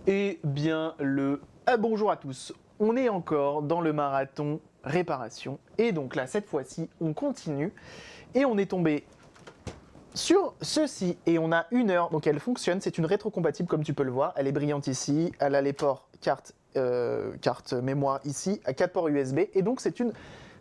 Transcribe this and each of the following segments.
Eh bien le bonjour à tous, on est encore dans le marathon réparation et donc là cette fois-ci on continue et on est tombé sur ceci et on a 1 heure, donc elle fonctionne, c'est une rétrocompatible comme tu peux le voir, elle est brillante ici, elle a les ports carte mémoire ici, à 4 ports USB et donc c'est une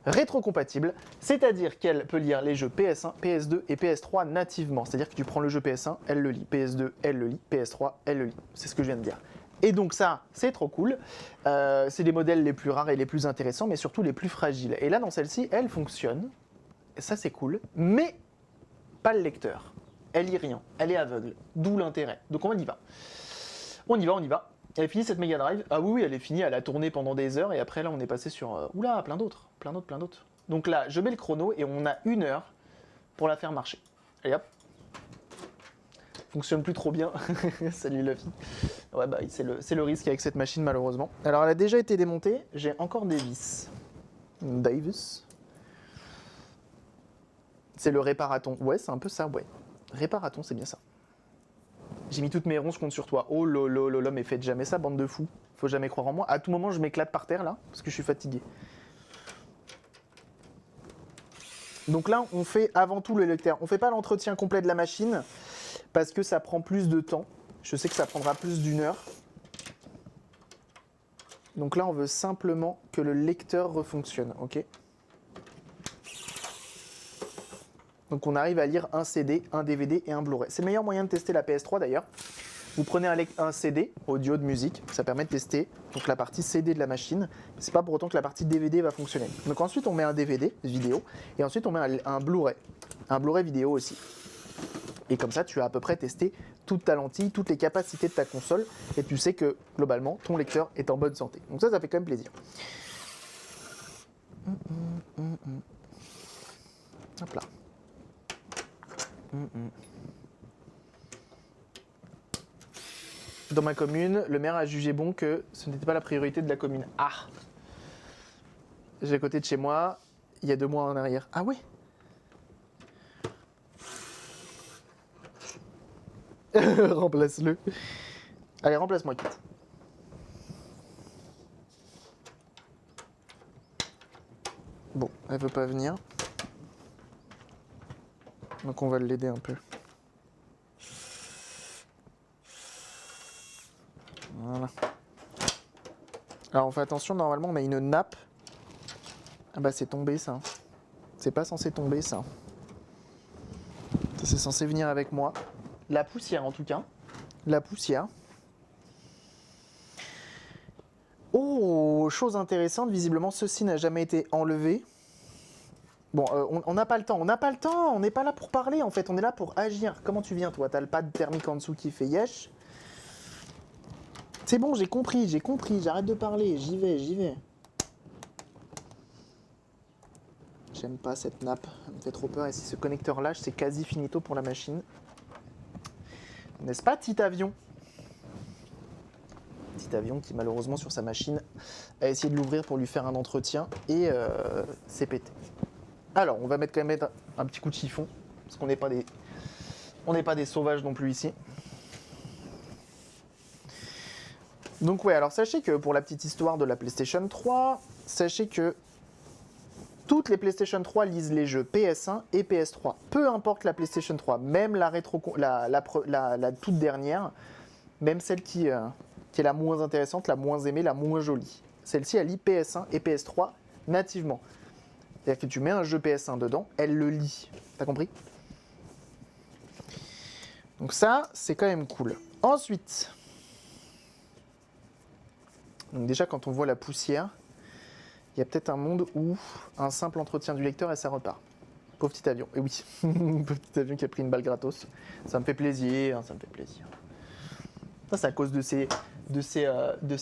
rétrocompatible, c'est-à-dire qu'elle peut lire les jeux PS1, PS2 et PS3 nativement, c'est-à-dire que tu prends le jeu PS1, elle le lit, PS2, elle le lit, PS3, elle le lit, c'est ce que je viens de dire. Et donc ça, c'est trop cool, c'est les modèles les plus rares et les plus intéressants, mais surtout les plus fragiles. Et là, dans celle-ci, elle fonctionne, et ça c'est cool, mais pas le lecteur. Elle lit rien, elle est aveugle, d'où l'intérêt. Donc on y va. On y va, on y va. Elle est finie cette Mega Drive. Ah oui, elle est finie, elle a tourné pendant des heures et après là on est passé sur... oula, plein d'autres. Donc là, je mets le chrono et on a 1 heure pour la faire marcher. Allez hop. Fonctionne plus trop bien. Salut Luffy. Ouais bah c'est le risque avec cette machine malheureusement. Alors elle a déjà été démontée, j'ai encore des vis. Davis. C'est le réparaton. Ouais, c'est un peu ça, ouais. Réparaton, c'est bien ça. J'ai mis toutes mes ronces, je compte sur toi. Oh lolo, mais faites jamais ça, bande de fous. Faut jamais croire en moi. À tout moment, je m'éclate par terre là, parce que je suis fatigué. Donc là, on fait avant tout le lecteur. On fait pas l'entretien complet de la machine, parce que ça prend plus de temps. Je sais que ça prendra plus d'1 heure. Donc là, on veut simplement que le lecteur refonctionne, ok ? Donc on arrive à lire un CD, un DVD et un Blu-ray. C'est le meilleur moyen de tester la PS3 d'ailleurs. Vous prenez un CD, audio de musique, ça permet de tester donc la partie CD de la machine. C'est pas pour autant que la partie DVD va fonctionner. Donc ensuite on met un DVD vidéo et ensuite on met un Blu-ray. Un Blu-ray vidéo aussi. Et comme ça tu as à peu près testé toute ta lentille, toutes les capacités de ta console et tu sais que globalement ton lecteur est en bonne santé. Donc ça fait quand même plaisir. Hop là. Dans ma commune, le maire a jugé bon que ce n'était pas la priorité de la commune. Ah. J'ai à côté de chez moi, il y a 2 mois en arrière. Ah oui. Remplace-le. Allez, remplace-moi, Kit. Bon, elle veut pas venir. Donc on va l'aider un peu. Voilà. Alors on fait attention, normalement on met une nappe. Ah bah c'est tombé ça. C'est pas censé tomber ça. Ça c'est censé venir avec moi. La poussière en tout cas. La poussière. Oh, chose intéressante, visiblement ceci n'a jamais été enlevé. Bon, on n'a pas le temps, on n'est pas là pour parler en fait, on est là pour agir. Comment tu viens toi? T'as le pad thermique en dessous qui fait yesh. C'est bon, j'ai compris, j'arrête de parler, j'y vais. J'aime pas cette nappe, elle me fait trop peur et si ce connecteur lâche, c'est quasi finito pour la machine. N'est-ce pas, petit avion? Petit avion qui malheureusement sur sa machine a essayé de l'ouvrir pour lui faire un entretien et c'est pété. Alors, on va quand même mettre un petit coup de chiffon, parce qu'on n'est pas des sauvages non plus ici. Donc ouais, alors sachez que pour la petite histoire de la PlayStation 3, sachez que toutes les PlayStation 3 lisent les jeux PS1 et PS3. Peu importe la PlayStation 3, même la toute dernière, même celle qui est la moins intéressante, la moins aimée, la moins jolie. Celle-ci, elle lit PS1 et PS3 nativement. C'est-à-dire que tu mets un jeu PS1 dedans, elle le lit. T'as compris? Donc ça, c'est quand même cool. Ensuite, donc déjà quand on voit la poussière, il y a peut-être un monde où un simple entretien du lecteur et ça repart. Pauvre petit avion. Et oui, pauvre petit avion qui a pris une balle gratos. Ça me fait plaisir, ça me fait plaisir. Ça, c'est à cause de ces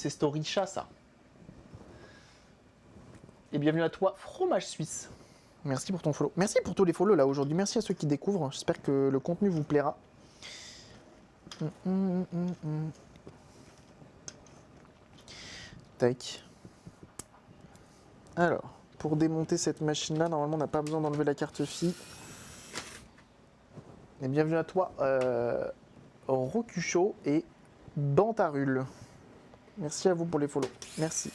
story chats, ça. Et bienvenue à toi, Fromage Suisse. Merci pour ton follow. Merci pour tous les follow là aujourd'hui. Merci à ceux qui découvrent. J'espère que le contenu vous plaira. Tac. Alors, pour démonter cette machine-là, normalement, on n'a pas besoin d'enlever la carte FI. Et bienvenue à toi, Rocucho et Bantarul. Merci à vous pour les follow. Merci.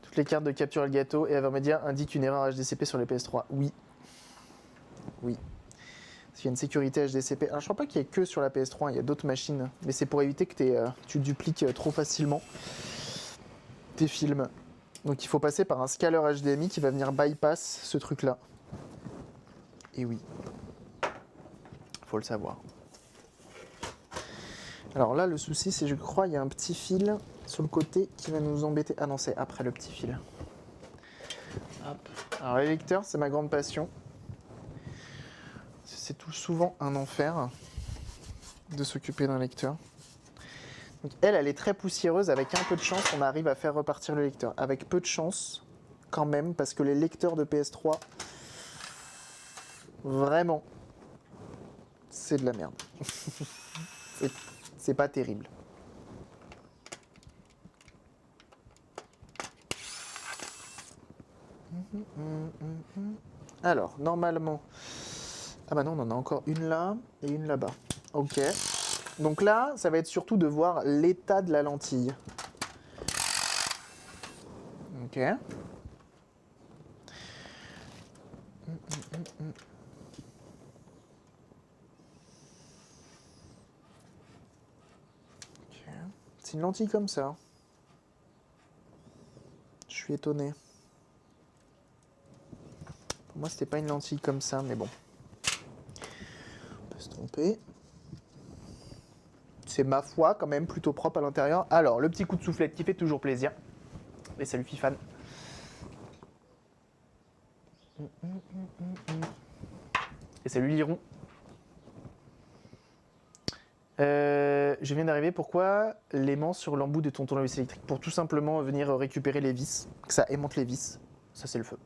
Toutes les cartes de capture Elgato et Avermedia indiquent une erreur HDCP sur les PS3. Oui. Oui. Parce qu'il y a une sécurité HDCP. Alors, je crois pas qu'il y ait que sur la PS3, il y a d'autres machines. Mais c'est pour éviter que tu dupliques trop facilement tes films. Donc il faut passer par un scaler HDMI qui va venir bypass ce truc-là. Et oui. Faut le savoir. Alors là, le souci, c'est je crois il y a un petit fil sur le côté qui va nous embêter. Ah non, c'est après le petit fil. Hop. Alors les lecteurs, c'est ma grande passion. C'est tout souvent un enfer de s'occuper d'un lecteur. Donc elle est très poussiéreuse. Avec un peu de chance, on arrive à faire repartir le lecteur. Avec peu de chance, quand même, parce que les lecteurs de PS3, vraiment, c'est de la merde. C'est pas terrible. Alors, normalement... Ah bah non, on en a encore une là et une là-bas. Ok. Donc là, ça va être surtout de voir l'état de la lentille. Ok. Ok. C'est une lentille comme ça. Je suis étonné. Pour moi, c'était pas une lentille comme ça, mais bon. On peut se tromper. C'est ma foi quand même plutôt propre à l'intérieur. Alors, le petit coup de soufflette qui fait toujours plaisir. Et salut Fifan. Et salut Liron. Je viens d'arriver. Pourquoi l'aimant sur l'embout de ton tournevis électrique? Pour tout simplement venir récupérer les vis. Que ça aimante les vis. Ça, c'est le feu.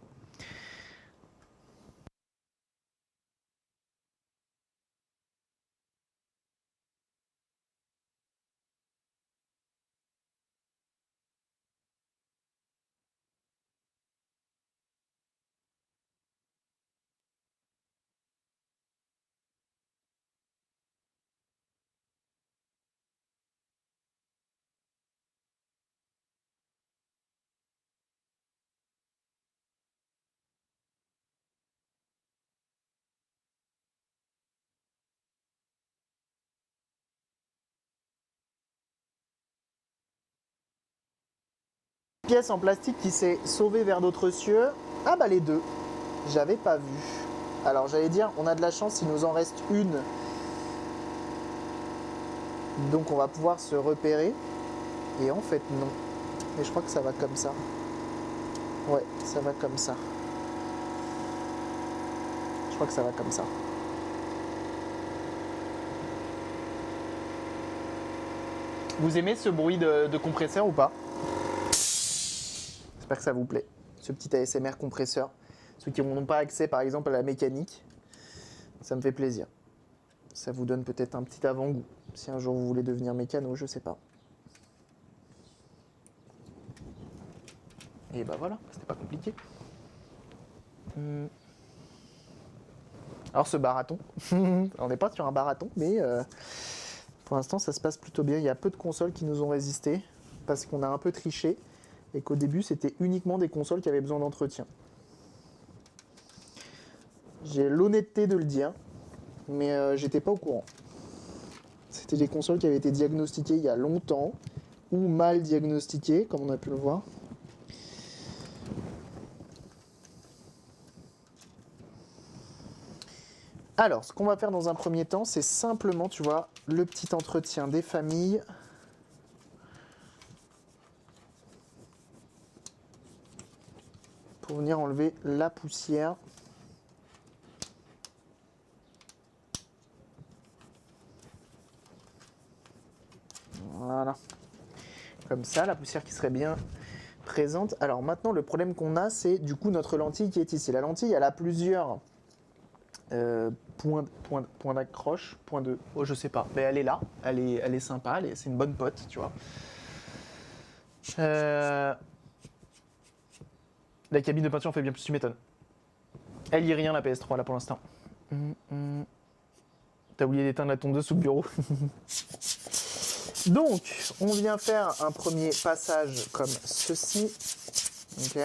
Pièce en plastique qui s'est sauvée vers d'autres cieux. Ah bah les deux. J'avais pas vu. Alors j'allais dire, on a de la chance, il nous en reste une. Donc on va pouvoir se repérer. Et en fait non. Mais je crois que ça va comme ça. Ouais, ça va comme ça. Je crois que ça va comme ça. Vous aimez ce bruit de compresseur ou pas? J'espère que ça vous plaît. Ce petit ASMR compresseur. Ceux qui n'ont pas accès par exemple à la mécanique, ça me fait plaisir. Ça vous donne peut-être un petit avant-goût. Si un jour vous voulez devenir mécano, je sais pas. Et bah voilà, c'était pas compliqué. Alors ce barathon, on n'est pas sur un barathon, mais pour l'instant ça se passe plutôt bien. Il y a peu de consoles qui nous ont résisté, parce qu'on a un peu triché, et qu'au début c'était uniquement des consoles qui avaient besoin d'entretien. J'ai l'honnêteté de le dire, mais j'étais pas au courant. C'était des consoles qui avaient été diagnostiquées il y a longtemps, ou mal diagnostiquées, comme on a pu le voir. Alors, ce qu'on va faire dans un premier temps, c'est simplement, tu vois, le petit entretien des familles. Pour venir enlever la poussière. Voilà. Comme ça, la poussière qui serait bien présente. Alors maintenant, le problème qu'on a, c'est du coup notre lentille qui est ici. La lentille, elle a plusieurs points d'accroche, points de... Oh, je sais pas. Mais elle est là, elle est sympa, c'est une bonne pote, tu vois. La cabine de peinture en fait bien plus, tu m'étonnes. Elle y est rien, la PS3, là, pour l'instant. T'as oublié d'éteindre la tondeuse sous le bureau. Donc, on vient faire un premier passage comme ceci. Ok.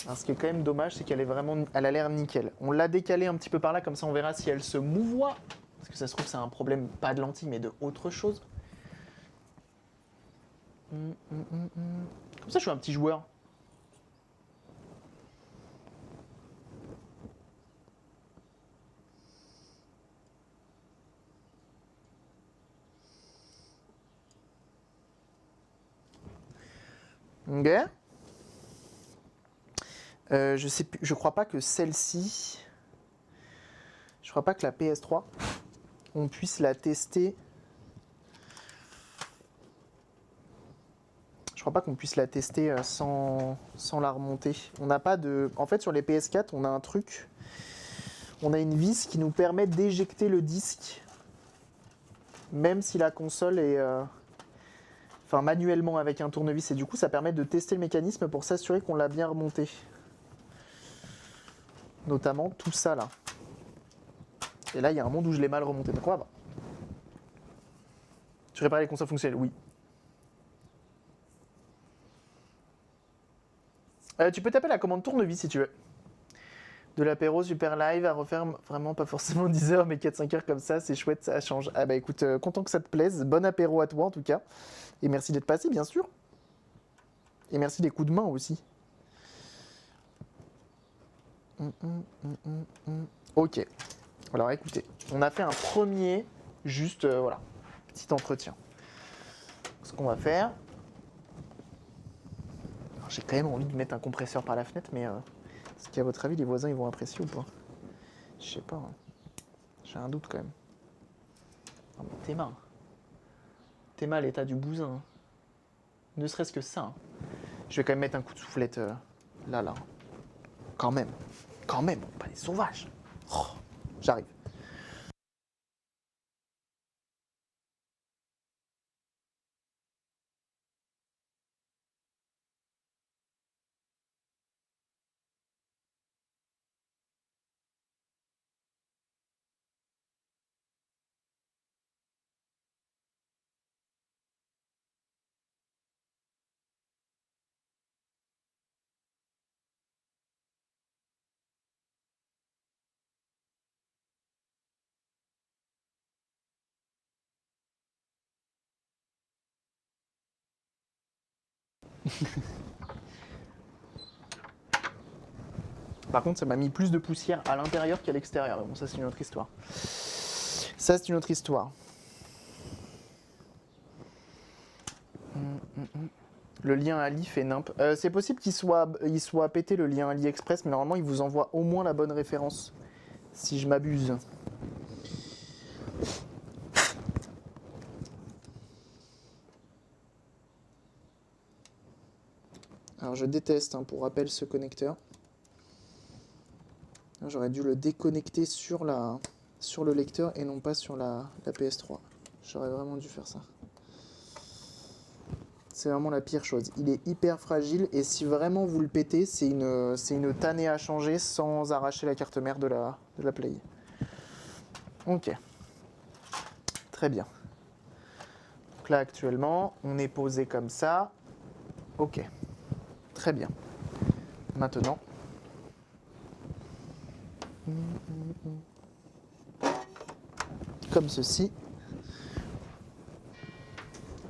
Alors, ce qui est quand même dommage, c'est qu'elle est vraiment, elle a l'air nickel. On l'a décalée un petit peu par là, comme ça on verra si elle se mouvoie. Parce que ça se trouve, c'est un problème pas de lentilles, mais de autre chose. Comme ça, je suis un petit joueur. Ok. Je sais plus, je crois pas que celle-ci, je crois pas que la PS3, on puisse la tester. Je crois pas qu'on puisse la tester sans la remonter. On n'a pas de, en fait, sur les PS4, on a un truc, on a une vis qui nous permet d'éjecter le disque, même si la console est, enfin manuellement avec un tournevis. Et du coup, ça permet de tester le mécanisme pour s'assurer qu'on l'a bien remonté. Notamment tout ça là. Et là, il y a un monde où je l'ai mal remonté. Donc on va voir. Tu répares les consoles fonctionnelles? Oui. Tu peux taper la commande tournevis si tu veux. De l'apéro super live à refaire vraiment pas forcément 10 heures mais 4-5 heures comme ça, c'est chouette, ça change. Ah bah écoute, content que ça te plaise. Bon apéro à toi en tout cas. Et merci d'être passé bien sûr. Et merci des coups de main aussi. Ok. Alors écoutez, on a fait un premier, juste voilà, petit entretien. Ce qu'on va faire. J'ai quand même envie de mettre un compresseur par la fenêtre, mais est-ce qu'à votre avis les voisins ils vont apprécier ou pas? Je sais pas. Hein. J'ai un doute quand même. Non mais t'es mal à l'état du bousin. Hein. Ne serait-ce que ça. Hein. Je vais quand même mettre un coup de soufflette là. Quand même, pas des sauvages. Oh, j'arrive. Par contre, ça m'a mis plus de poussière à l'intérieur qu'à l'extérieur. Bon, ça c'est une autre histoire. Ça c'est une autre histoire. Le lien Ali fait nimp. C'est possible qu'il soit pété le lien AliExpress, mais normalement il vous envoie au moins la bonne référence. Si je m'abuse. Alors je déteste, hein, pour rappel, ce connecteur. J'aurais dû le déconnecter sur le lecteur et non pas sur la PS3. J'aurais vraiment dû faire ça. C'est vraiment la pire chose. Il est hyper fragile et si vraiment vous le pétez, c'est une tannée à changer sans arracher la carte mère de la Play. Ok. Très bien. Donc là actuellement, on est posé comme ça. Ok. Très bien. Maintenant. Comme ceci.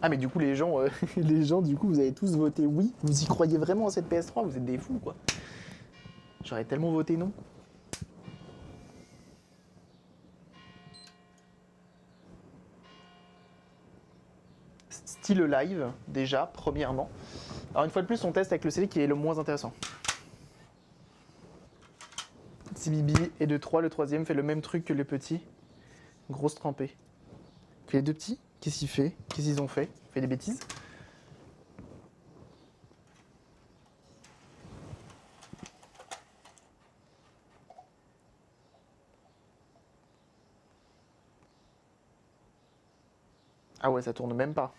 Ah mais du coup les gens, les gens du coup vous avez tous voté oui. Vous y croyez vraiment à cette PS3? Vous êtes des fous quoi. J'aurais tellement voté non. Style live déjà premièrement. Alors une fois de plus on teste avec le CD qui est le moins intéressant. 6 Bibi et de 3, le troisième fait le même truc que les petits. Grosse trempée. Puis les deux petits, qu'est-ce qu'ils fait? Qu'est-ce qu'ils ont fait? Fait des bêtises? Ah ouais, ça tourne même pas.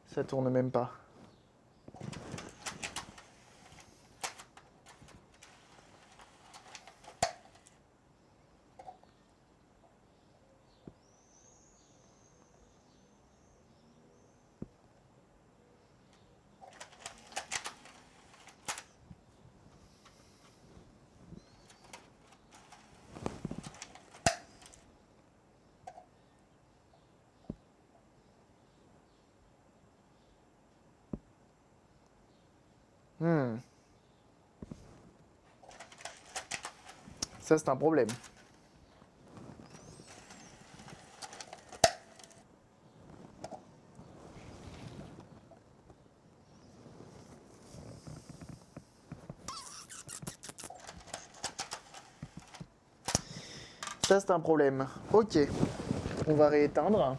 Ça tourne même pas. Hmm. Ça, c'est un problème. Ça, c'est un problème. Ok. On va rééteindre.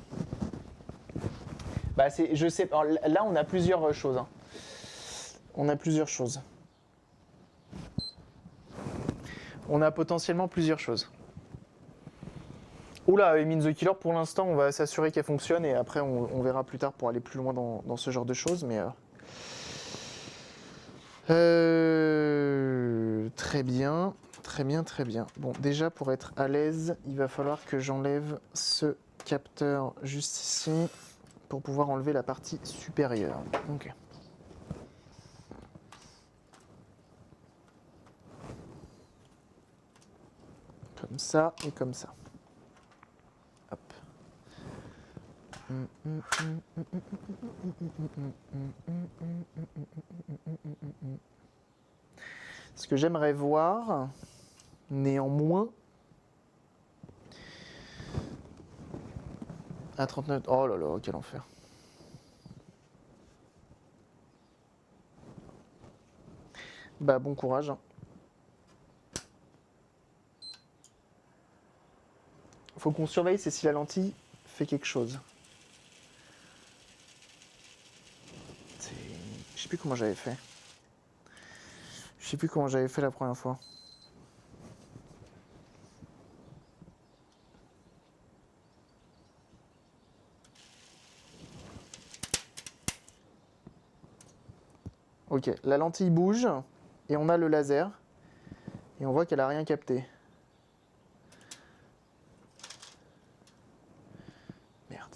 Bah, je sais. Alors, là, on a plusieurs choses. Hein. On a plusieurs choses. On a potentiellement plusieurs choses. Oula, Min the Killer, pour l'instant, on va s'assurer qu'elle fonctionne et après, on verra plus tard pour aller plus loin dans ce genre de choses. Mais très bien, très bien, très bien. Bon, déjà, pour être à l'aise, il va falloir que j'enlève ce capteur juste ici pour pouvoir enlever la partie supérieure. Ok. Comme ça et comme ça. Hop. Ce que j'aimerais voir, néanmoins, à 39... Oh là là, quel enfer. Bah bon courage. Hein. Faut qu'on surveille, c'est si la lentille fait quelque chose. Je sais plus comment j'avais fait. Je sais plus comment j'avais fait la première fois. Ok, la lentille bouge et on a le laser et on voit qu'elle a rien capté. Merde.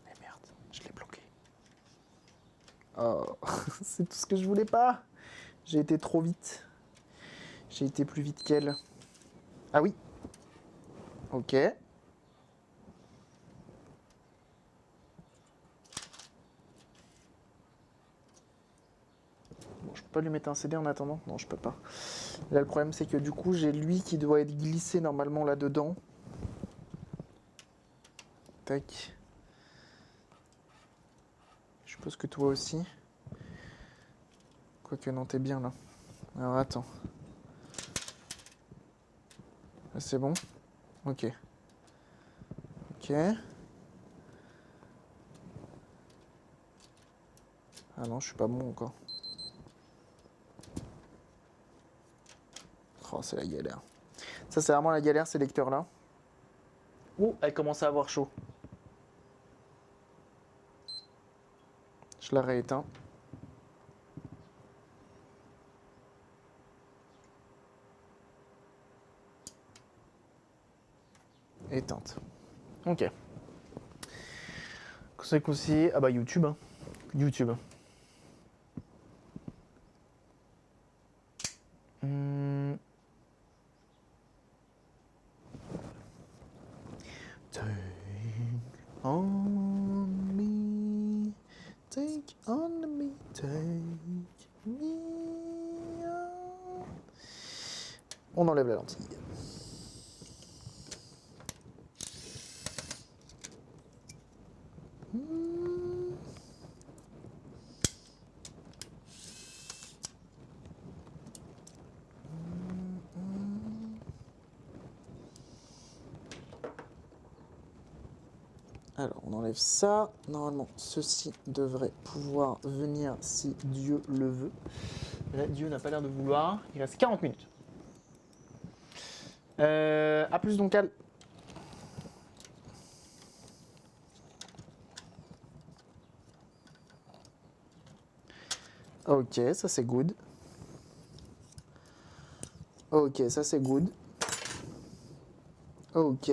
Mais merde, je l'ai bloqué. Oh, c'est tout ce que je voulais pas. J'ai été trop vite. J'ai été plus vite qu'elle. Ah oui. Ok. Bon, je peux pas lui mettre un CD en attendant? Non, je peux pas. Là, le problème, c'est que du coup, j'ai lui qui doit être glissé normalement là-dedans. Tac. Je suppose que toi aussi. Quoique, non, t'es bien là. Alors, attends. C'est bon? Ok. Ok. Ah non, je suis pas bon encore. Oh, c'est la galère. Ça, c'est vraiment la galère, ces lecteurs-là. Oh, elle commence à avoir chaud. Je la rééteins. Éteinte. Ok. Conseil conseillé. Ah bah YouTube. Hein. YouTube. Take on me. Take on me. Take me on. On enlève la lentille. Alors, on enlève ça. Normalement, ceci devrait pouvoir venir si Dieu le veut. Là, Dieu n'a pas l'air de vouloir. Il reste 40 minutes. A plus donc, Al. Ok, ça c'est good. Ok, ça c'est good. Ok.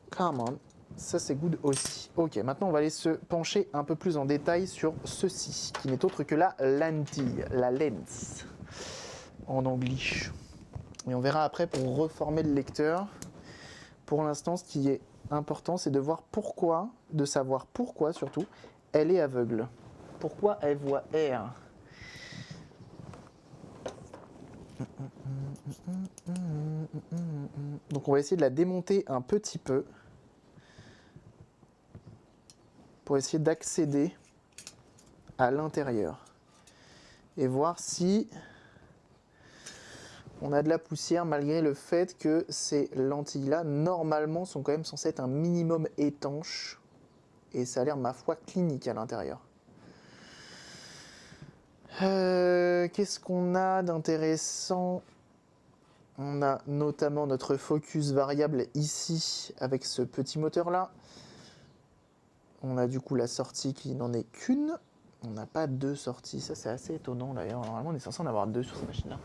Come on. Ça c'est good aussi. Ok, maintenant on va aller se pencher un peu plus en détail sur ceci, qui n'est autre que la lentille, la lens, en anglais. Et on verra après pour reformer le lecteur. Pour l'instant, ce qui est important, c'est de voir pourquoi, de savoir pourquoi surtout, elle est aveugle. Pourquoi elle voit R. Donc on va essayer de la démonter un petit peu pour essayer d'accéder à l'intérieur et voir si on a de la poussière malgré le fait que ces lentilles-là, normalement, sont quand même censées être un minimum étanches et ça a l'air, ma foi, clinique à l'intérieur. Qu'est-ce qu'on a d'intéressant? On a notamment notre focus variable ici avec ce petit moteur-là. On a du coup la sortie qui n'en est qu'une. On n'a pas deux sorties, ça c'est assez étonnant d'ailleurs. Normalement on est censé en avoir deux sur cette machine-là.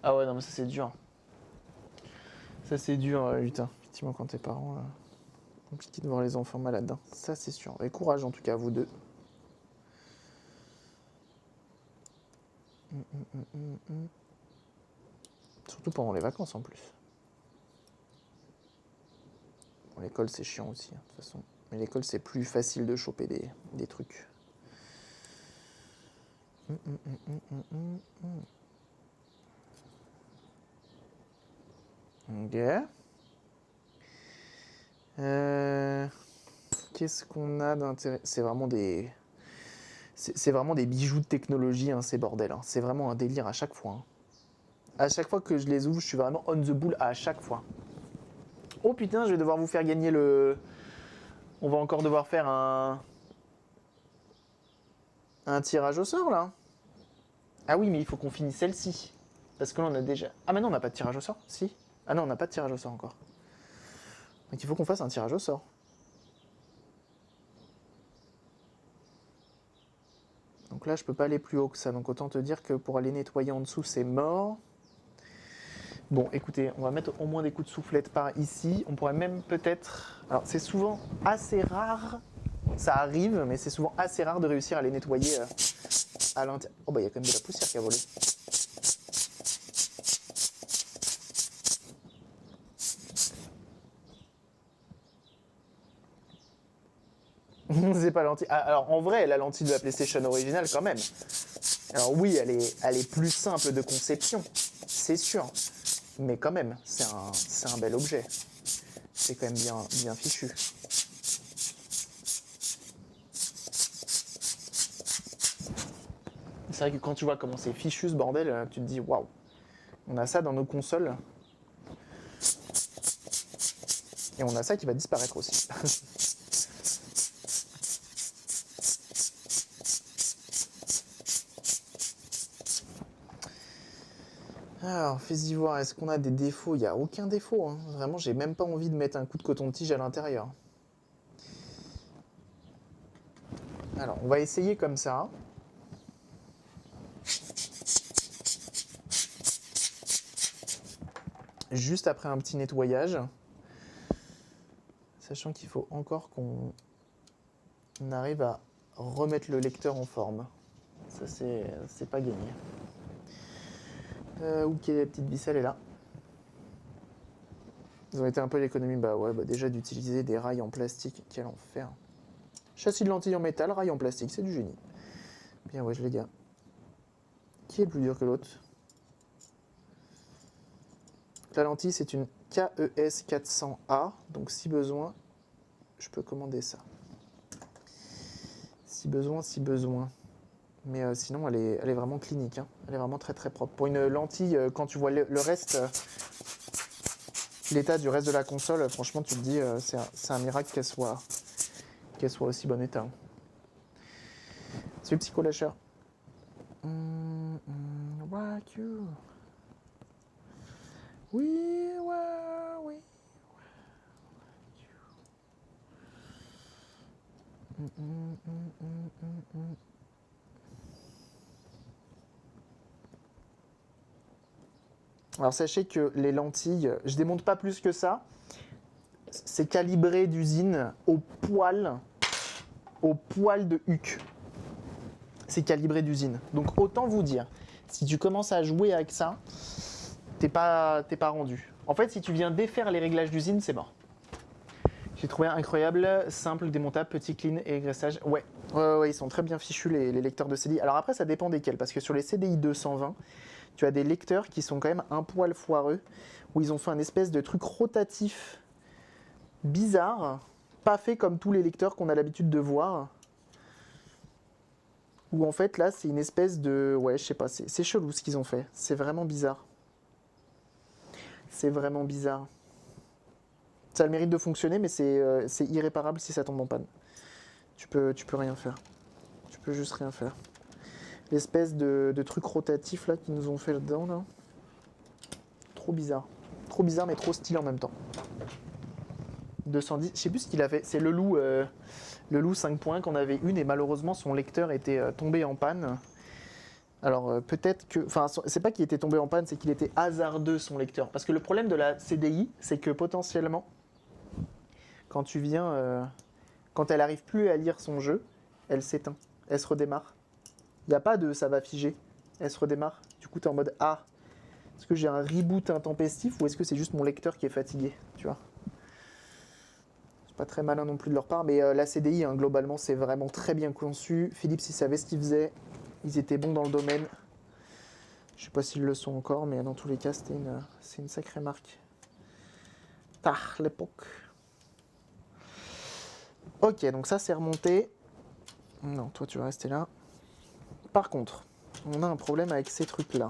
Ah ouais, non mais ça c'est dur. Ça c'est dur, putain. Effectivement quand t'es parent, compliqué de voir les enfants malades. Hein. Ça c'est sûr. Et courage en tout cas à vous deux. Surtout pendant les vacances en plus. Bon, l'école c'est chiant aussi, hein, de toute façon. Mais l'école c'est plus facile de choper des trucs. Ok. Qu'est-ce qu'on a d'intéressant? C'est vraiment des... C'est vraiment des bijoux de technologie, hein, ces bordels. Hein. C'est vraiment un délire à chaque fois. Hein. À chaque fois que je les ouvre, je suis vraiment on the bull à chaque fois. Oh putain, je vais devoir vous faire gagner le... On va encore devoir faire un tirage au sort, là. Ah oui, mais il faut qu'on finisse celle-ci. Parce que là, on a déjà... Ah, mais non, on n'a pas de tirage au sort. Si. Ah non, on n'a pas de tirage au sort encore. Donc il faut qu'on fasse un tirage au sort. Donc là, je peux pas aller plus haut que ça. Donc autant te dire que pour aller nettoyer en dessous, c'est mort. Bon, écoutez, on va mettre au moins des coups de soufflette par ici. On pourrait même peut-être... Alors, c'est souvent assez rare. Ça arrive, mais c'est souvent assez rare de réussir à les nettoyer à l'intérieur. Oh, bah, il y a quand même de la poussière qui a volé. C'est pas lentille. Alors, en vrai, la lentille de la PlayStation originale, quand même. Alors, oui, elle est plus simple de conception, c'est sûr. Mais quand même, c'est un bel objet. C'est quand même bien fichu. C'est vrai que quand tu vois comment c'est fichu ce bordel, tu te dis waouh, on a ça dans nos consoles. Et on a ça qui va disparaître aussi. Alors, fais-y voir, est-ce qu'on a des défauts? Il n'y a aucun défaut. Hein. Vraiment, j'ai même pas envie de mettre un coup de coton-tige à l'intérieur. Alors, on va essayer comme ça. Juste après un petit nettoyage. Sachant qu'il faut encore qu'on arrive à remettre le lecteur en forme. Ça, c'est pas gagné. Où est la petite vis? Elle est là. Ils ont été un peu l'économie. Bah ouais, bah déjà d'utiliser des rails en plastique. Quel enfer. Châssis de lentilles en métal, rails en plastique, c'est du génie. Bien ouais, les gars. Qui est le plus dur que l'autre? La lentille, c'est une KES 400A. Donc si besoin, je peux commander ça. Si besoin. Mais sinon, elle est vraiment clinique. Hein. Elle est vraiment très très propre. Pour une lentille, quand tu vois le reste, l'état du reste de la console, franchement, tu te dis, c'est un miracle qu'elle soit aussi bon état. Hein. C'est le psycho-lâcheur. Rock you. Oui. Alors sachez que les lentilles, je démonte pas plus que ça. C'est calibré d'usine au poil de Huc. C'est calibré d'usine. Donc autant vous dire, si tu commences à jouer avec ça, t'es pas rendu. En fait, si tu viens défaire les réglages d'usine, c'est mort. J'ai trouvé incroyable, simple, démontable, petit, clean et égressage. Ouais, ils sont très bien fichus les lecteurs de CDI. Alors après, ça dépend desquels, parce que sur les CDI 220, tu as des lecteurs qui sont quand même un poil foireux, où ils ont fait un espèce de truc rotatif bizarre, pas fait comme tous les lecteurs qu'on a l'habitude de voir. Où en fait, là, c'est une espèce de... Ouais, je sais pas, c'est chelou ce qu'ils ont fait. C'est vraiment bizarre. C'est vraiment bizarre. Ça a le mérite de fonctionner, mais c'est irréparable si ça tombe en panne. Tu peux rien faire. Tu peux juste rien faire. L'espèce de truc rotatif là qu'ils nous ont fait là-dedans, là. Trop bizarre. Trop bizarre, mais trop stylé en même temps. 210, je sais plus ce qu'il a fait. C'est le loup 5 points qu'on avait une et malheureusement son lecteur était tombé en panne. Alors peut-être que... Enfin, c'est pas qu'il était tombé en panne, c'est qu'il était hasardeux son lecteur. Parce que le problème de la CDI, c'est que potentiellement, quand tu viens... quand elle arrive plus à lire son jeu, elle s'éteint. Elle se redémarre. Il n'y a pas de ça va figer. Elle se redémarre. Du coup, tu es en mode ah, est-ce que j'ai un reboot intempestif ou est-ce que c'est juste mon lecteur qui est fatigué, tu vois? C'est pas très malin non plus de leur part, mais la CDI, hein, globalement, c'est vraiment très bien conçu. Philips, ils savaient ce qu'ils faisaient. Ils étaient bons dans le domaine. Je sais pas s'ils le sont encore, mais dans tous les cas, c'est une sacrée marque. Tard, l'époque. Ok, donc ça, c'est remonté. Non, toi, tu vas rester là. Par contre, on a un problème avec ces trucs-là.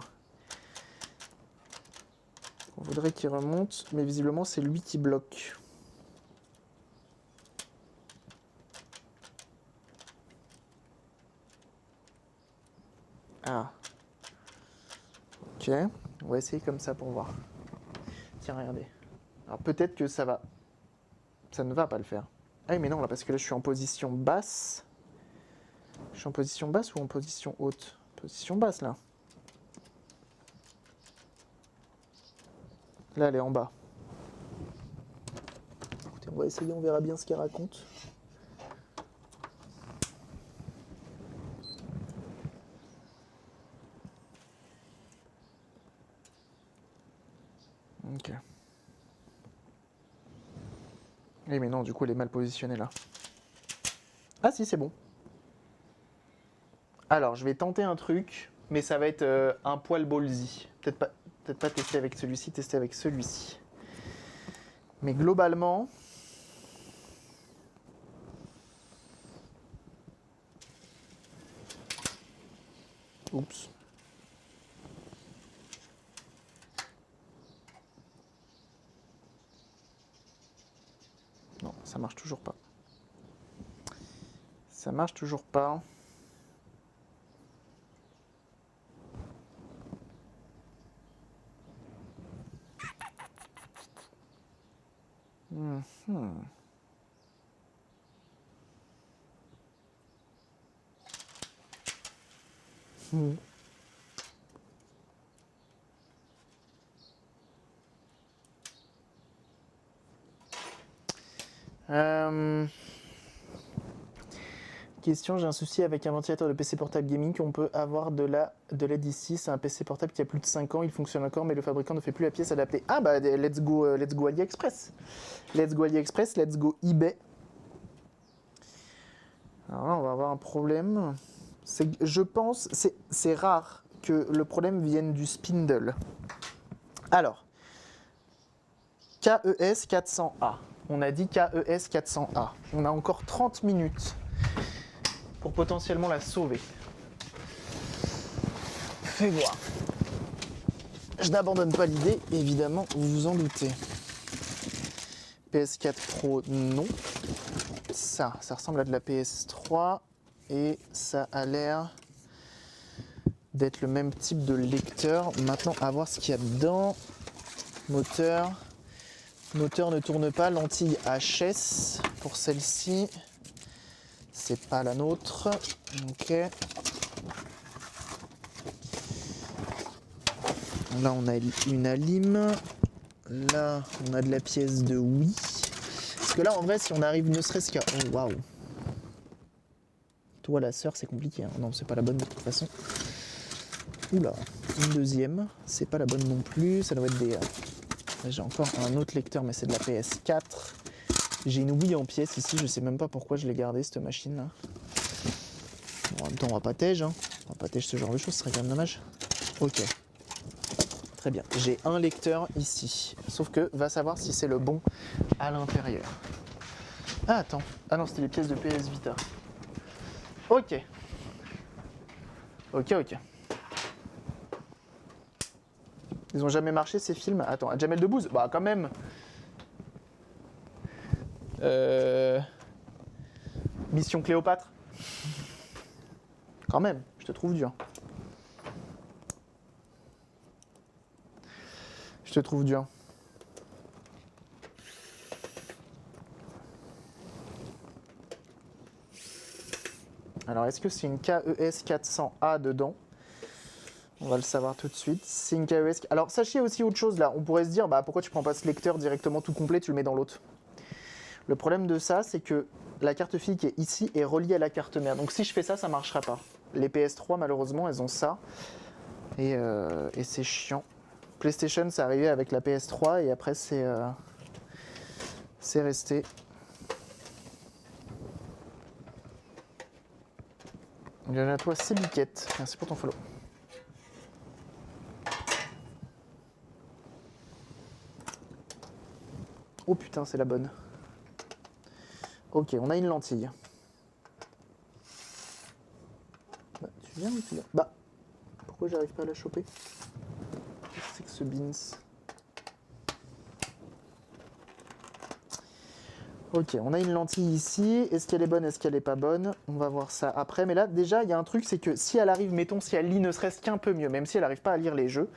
On voudrait qu'il remonte, mais visiblement, c'est lui qui bloque. Ah. Ok, on va essayer comme ça pour voir. Tiens, regardez. Alors peut-être que ça va... Ça ne va pas le faire. Ah oui, mais non, là, parce que là, je suis en position basse. Je suis en position basse ou en position haute? Position basse, là. Là, elle est en bas. Écoutez, on va essayer, on verra bien ce qu'elle raconte. Ok. Oui, mais non, du coup, elle est mal positionnée, là. Ah si, c'est bon. Alors, je vais tenter un truc, mais ça va être un poil ballsy. Peut-être pas tester avec celui-ci, tester avec celui-ci. Mais globalement... Oups. Non, ça marche toujours pas. Ça marche toujours pas. Question, j'ai un souci avec un ventilateur de PC portable gaming qu'on peut avoir de l'aide ici. C'est un PC portable qui a plus de 5 ans, il fonctionne encore, mais le fabricant ne fait plus la pièce adaptée. Ah bah let's go AliExpress. Let's go AliExpress, let's go eBay. Alors là, on va avoir un problème. Je pense, c'est rare que le problème vienne du spindle. Alors, KES 400A. On a dit KES 400A. On a encore 30 minutes pour potentiellement la sauver. Fais voir. Je n'abandonne pas l'idée, évidemment, vous vous en doutez. PS4 Pro, non. Ça ressemble à de la PS3 et ça a l'air d'être le même type de lecteur. Maintenant, à voir ce qu'il y a dedans. Moteur ne tourne pas. Lentille HS pour celle-ci. C'est pas la nôtre. Ok. Là, on a une Alim. Là, on a de la pièce de Wii. Parce que là, en vrai, si on arrive ne serait-ce qu'à... Oh, waouh. Toi, la sœur, c'est compliqué. Hein. Non, c'est pas la bonne de toute façon. Oula, une deuxième. C'est pas la bonne non plus. Ça doit être Là, j'ai encore un autre lecteur, mais c'est de la PS4. J'ai une Wii en pièces ici, je sais même pas pourquoi je l'ai gardée cette machine là. Bon, en même temps, on va pas tège, hein. On va pas tège ce genre de choses, ce serait quand même dommage. Ok. Très bien. J'ai un lecteur ici. Sauf que, va savoir si c'est le bon à l'intérieur. Ah, attends. Ah non, c'était les pièces de PS Vita. Ok. Ok. Ils ont jamais marché ces films. Attends, Jamel Debbouze. Bah, quand même. Mission Cléopâtre. Quand même, je te trouve dur. Je te trouve dur. Alors, est-ce que c'est une KES 400A dedans? On va le savoir tout de suite. C'est une KES... Alors, sachez aussi autre chose là. On pourrait se dire, bah, pourquoi tu prends pas ce lecteur directement tout complet, tu le mets dans l'autre? Le problème de ça, c'est que la carte fille qui est ici est reliée à la carte mère. Donc, si je fais ça, ça marchera pas. Les PS3, malheureusement, elles ont ça. Et c'est chiant. PlayStation, c'est arrivé avec la PS3 et après, c'est resté. Bienvenue à toi, c'est Biquette. Merci pour ton follow. Oh putain, c'est la bonne. Ok, on a une lentille. Bah, tu viens ou tu viens? Bah, pourquoi j'arrive pas à la choper? Qu'est-ce que c'est que ce beans? Ok, on a une lentille ici. Est-ce qu'elle est bonne? Est-ce qu'elle est pas bonne? On va voir ça après. Mais là, déjà, il y a un truc, c'est que si elle arrive, mettons, si elle lit ne serait-ce qu'un peu mieux, même si elle n'arrive pas à lire les jeux,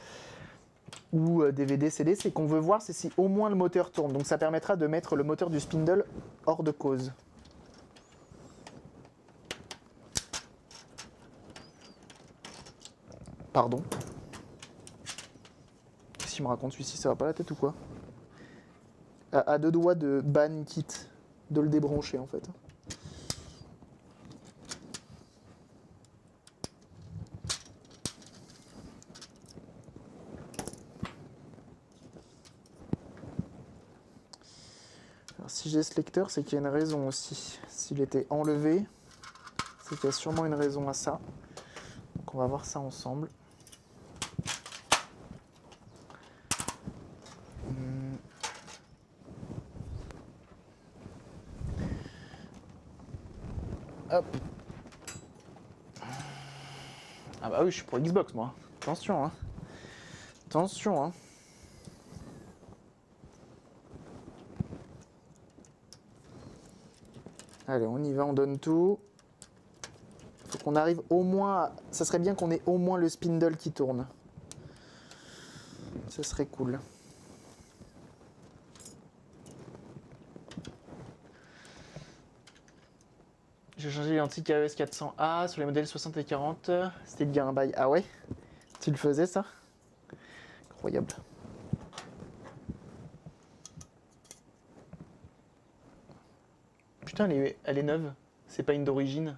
ou DVD, CD, c'est qu'on veut voir c'est si au moins le moteur tourne. Donc ça permettra de mettre le moteur du spindle hors de cause. Pardon. Qu'est-ce qu'il me raconte celui-ci? Ça va pas la tête ou quoi? À deux doigts de ban kit, de le débrancher en fait. Alors, si j'ai ce lecteur, c'est qu'il y a une raison aussi. S'il était enlevé, c'est qu'il y a sûrement une raison à ça. Donc on va voir ça ensemble. Hop. Ah bah oui, je suis pour Xbox moi. Attention, hein. Attention, hein. Allez, on y va, on donne tout. Faut qu'on arrive au moins... Ça serait bien qu'on ait au moins le spindle qui tourne. Ce serait cool. J'ai changé les lentilles KES 400A sur les modèles 60 et 40. C'était bien un bail. Ah ouais? Tu le faisais ça? Incroyable. Putain, elle est neuve. C'est pas une d'origine.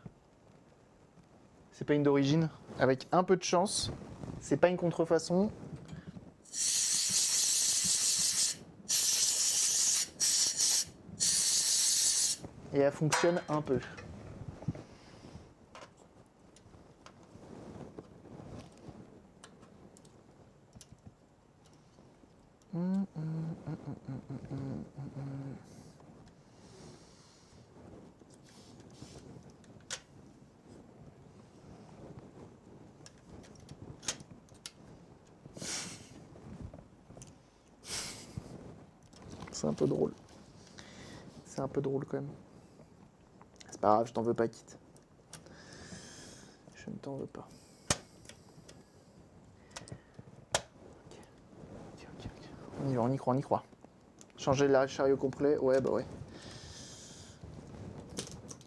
C'est pas une d'origine. Avec un peu de chance, c'est pas une contrefaçon. Et elle fonctionne un peu. C'est un peu drôle. C'est un peu drôle quand même. C'est pas grave, je t'en veux pas, quitte. Je ne t'en veux pas. Ok. On y va, on y croit. Changer l'arrêt chariot complet, ouais, bah ouais.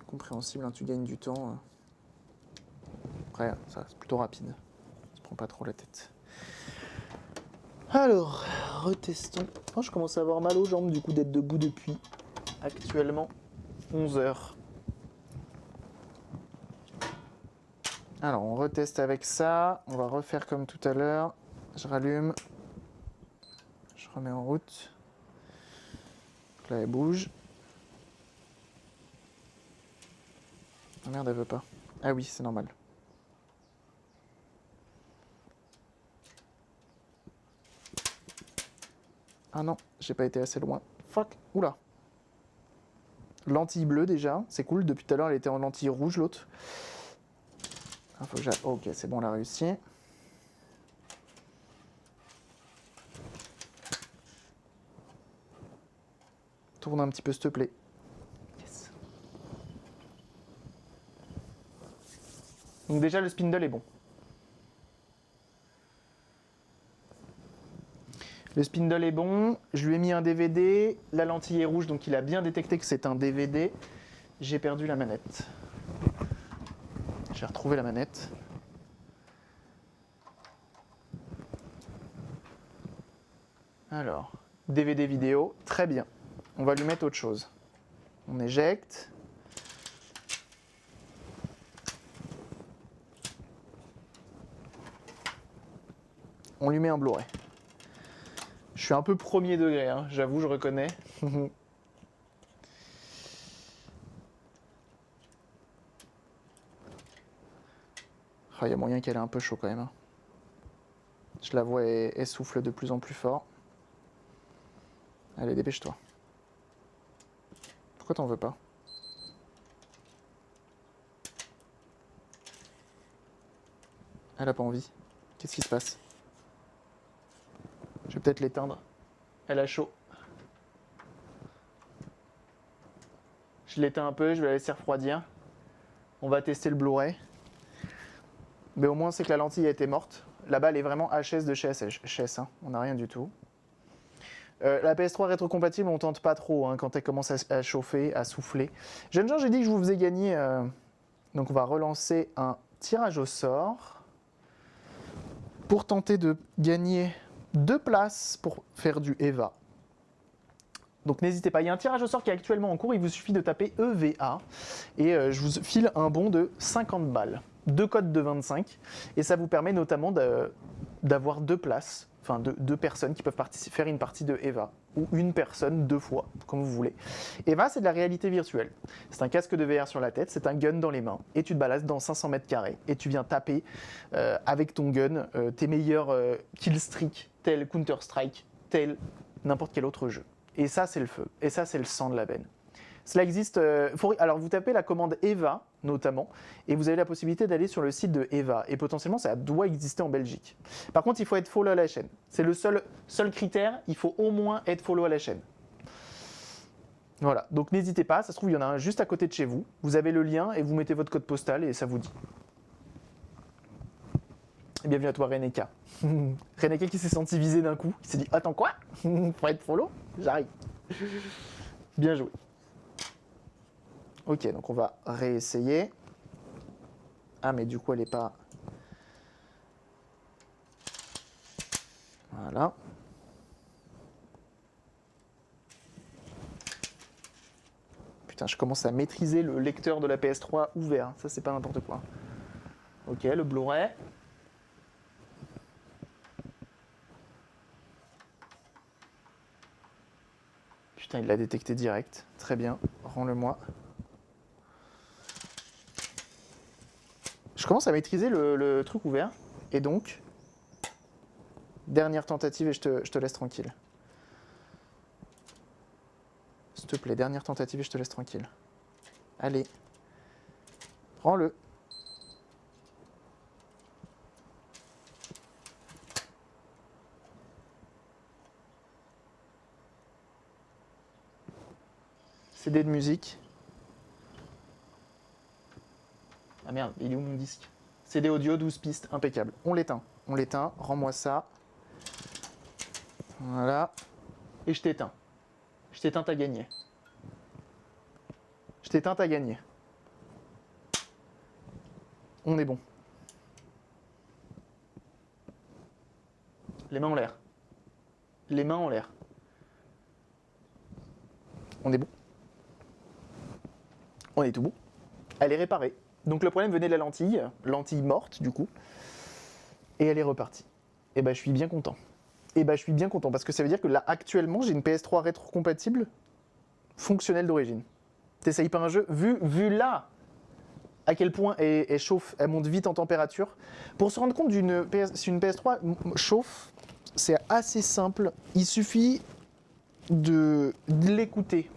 Compréhensible, hein, tu gagnes du temps. Après, ça c'est plutôt rapide. Ça prend pas trop la tête. Alors, retestons. Oh, je commence à avoir mal aux jambes du coup d'être debout depuis actuellement 11 heures. Alors, on reteste avec ça. On va refaire comme tout à l'heure. Je rallume. Je remets en route. Donc là, elle bouge. Ah merde, elle veut pas. Ah oui, c'est normal. Ah non, j'ai pas été assez loin. Fuck, oula. Lentille bleue déjà, c'est cool. Depuis tout à l'heure, elle était en lentille rouge, l'autre. Ah, faut que j'aille. Ok, c'est bon, on a réussi. Tourne un petit peu, s'il te plaît. Yes. Donc déjà, le spindle est bon. Le spindle est bon. Je lui ai mis un DVD. La lentille est rouge, donc il a bien détecté que c'est un DVD. J'ai perdu la manette. J'ai retrouvé la manette. Alors, DVD vidéo, très bien. On va lui mettre autre chose. On éjecte. On lui met un Blu-ray. Je suis un peu premier degré, hein, j'avoue, je reconnais. Oh, y a moyen qu'elle ait un peu chaud quand même. Hein. Je la vois, elle souffle de plus en plus fort. Allez, dépêche-toi. Pourquoi t'en veux pas? Elle a pas envie. Qu'est-ce qui se passe? Je vais peut-être l'éteindre. Elle a chaud. Je l'éteins un peu, je vais la laisser refroidir. On va tester le Blu-ray. Mais au moins, c'est que la lentille a été morte. Là-bas, elle est vraiment HS de chez HS. Hein. On n'a rien du tout. La PS3 rétrocompatible, on tente pas trop hein, quand elle commence à chauffer, à souffler. Jeune gens, j'ai dit que je vous faisais gagner. Donc, on va relancer un tirage au sort pour tenter de gagner 2 places pour faire du EVA. Donc n'hésitez pas, il y a un tirage au sort qui est actuellement en cours, il vous suffit de taper EVA et je vous file un bon de 50 balles, 2 codes de 25 et ça vous permet notamment d'avoir 2 places, enfin 2 personnes qui peuvent faire une partie de EVA ou une personne 2 fois, comme vous voulez. EVA c'est de la réalité virtuelle, c'est un casque de VR sur la tête, c'est un gun dans les mains et tu te balades dans 500 mètres carrés et tu viens taper avec ton gun tes meilleurs killstreaks tel Counter-Strike, tel n'importe quel autre jeu. Et ça, c'est le feu. Et ça, c'est le sang de la veine. Cela existe. Alors, vous tapez la commande EVA, notamment, et vous avez la possibilité d'aller sur le site de EVA. Et potentiellement, ça doit exister en Belgique. Par contre, il faut être follow à la chaîne. C'est le seul critère. Il faut au moins être follow à la chaîne. Voilà. Donc, n'hésitez pas. Ça se trouve, il y en a un juste à côté de chez vous. Vous avez le lien et vous mettez votre code postal et ça vous dit. Et bienvenue à toi, Reneka. Reneka qui s'est senti visé d'un coup. Il s'est dit attends, quoi? Pour être follow? J'arrive. Bien joué. Ok, donc on va réessayer. Ah, mais du coup, elle n'est pas... Voilà. Putain, je commence à maîtriser le lecteur de la PS3 ouvert. Ça, c'est pas n'importe quoi. Ok, le Blu-ray. Putain, il l'a détecté direct. Très bien. Rends-le-moi. Je commence à maîtriser le truc ouvert. Et donc, dernière tentative et je te laisse tranquille. S'il te plaît, dernière tentative et je te laisse tranquille. Allez. Rends-le. CD de musique. Ah merde, il est où mon disque? CD audio, 12 pistes, impeccable. On l'éteint, rends-moi ça. Voilà. Et je t'éteins. Je t'éteins, t'as gagné. Je t'éteins, t'as gagné. On est bon. Les mains en l'air. Les mains en l'air. On est bon. On est tout bon. Elle est réparée. Donc le problème venait de la lentille morte du coup. Et elle est repartie. Et ben je suis bien content. Et bah je suis bien content parce que ça veut dire que là actuellement j'ai une PS3 rétro-compatible fonctionnelle d'origine. T'essayes pas un jeu, vu là à quel point elle chauffe, elle monte vite en température. Pour se rendre compte si une PS3 chauffe, c'est assez simple. Il suffit de l'écouter.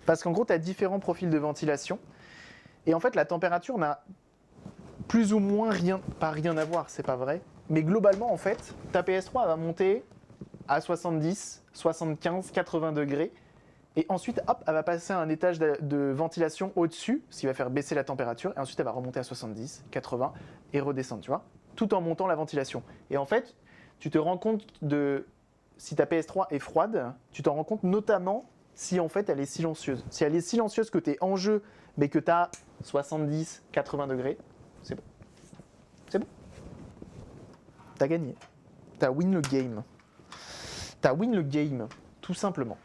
Parce qu'en gros, tu as différents profils de ventilation. Et en fait, la température n'a plus ou moins pas rien à voir, c'est pas vrai. Mais globalement, en fait, ta PS3 va monter à 70, 75, 80 degrés. Et ensuite, hop, elle va passer à un étage de ventilation au-dessus, ce qui va faire baisser la température. Et ensuite, elle va remonter à 70, 80 et redescendre, tu vois, tout en montant la ventilation. Et en fait, tu te rends compte de si ta PS3 est froide, tu t'en rends compte notamment si en fait elle est silencieuse. Si elle est silencieuse, que tu es en jeu, mais que tu as 70, 80 degrés, c'est bon. C'est bon. T'as gagné. T'as win le game. T'as win le game, tout simplement.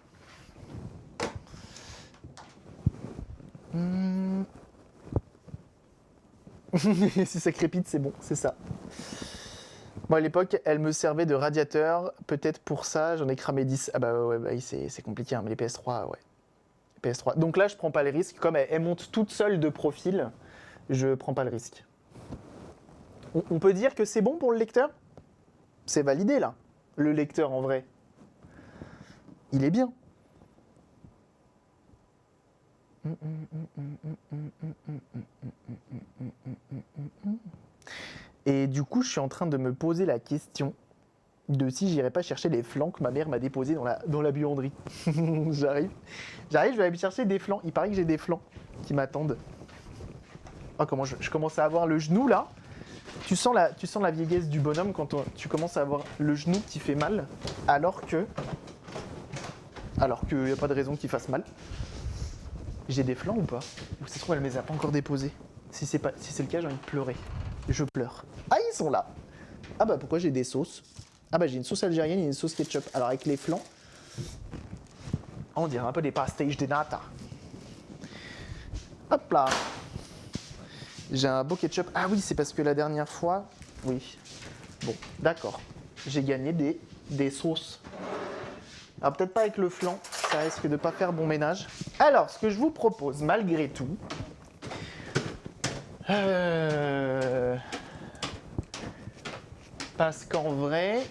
Si ça crépite, c'est bon, c'est ça. Bon, à l'époque, elle me servait de radiateur. Peut-être pour ça, j'en ai cramé 10. Ah bah ouais, bah, c'est compliqué, hein, mais les PS3, ouais. Les PS3. Donc là, je prends pas le risque. Comme elle monte toute seule de profil, je prends pas le risque. On peut dire que c'est bon pour le lecteur? C'est validé, là. Le lecteur, en vrai. Il est bien. Et du coup, je suis en train de me poser la question de si j'irais pas chercher les flancs que ma mère m'a déposés dans la buanderie. J'arrive, je vais aller chercher des flancs. Il paraît que j'ai des flancs qui m'attendent. Oh, comment je commence à avoir le genou là. Tu sens la vieillesse du bonhomme quand tu commences à avoir le genou qui fait mal, alors qu'il n'y a pas de raison qu'il fasse mal. J'ai des flancs ou pas? Ou c'est trop, elle ne les a pas encore déposés. Si c'est le cas, j'ai envie de pleurer. Je pleure. Ah, ils sont là. Ah bah pourquoi j'ai des sauces? Ah bah j'ai une sauce algérienne et une sauce ketchup. Alors avec les flancs, on dirait un peu des pastéis de nata. Hop là. J'ai un beau ketchup. Ah oui, c'est parce que la dernière fois... Oui. Bon, d'accord. J'ai gagné des sauces. Alors peut-être pas avec le flan, ça risque de pas faire bon ménage. Alors, ce que je vous propose, malgré tout... Parce qu'en vrai,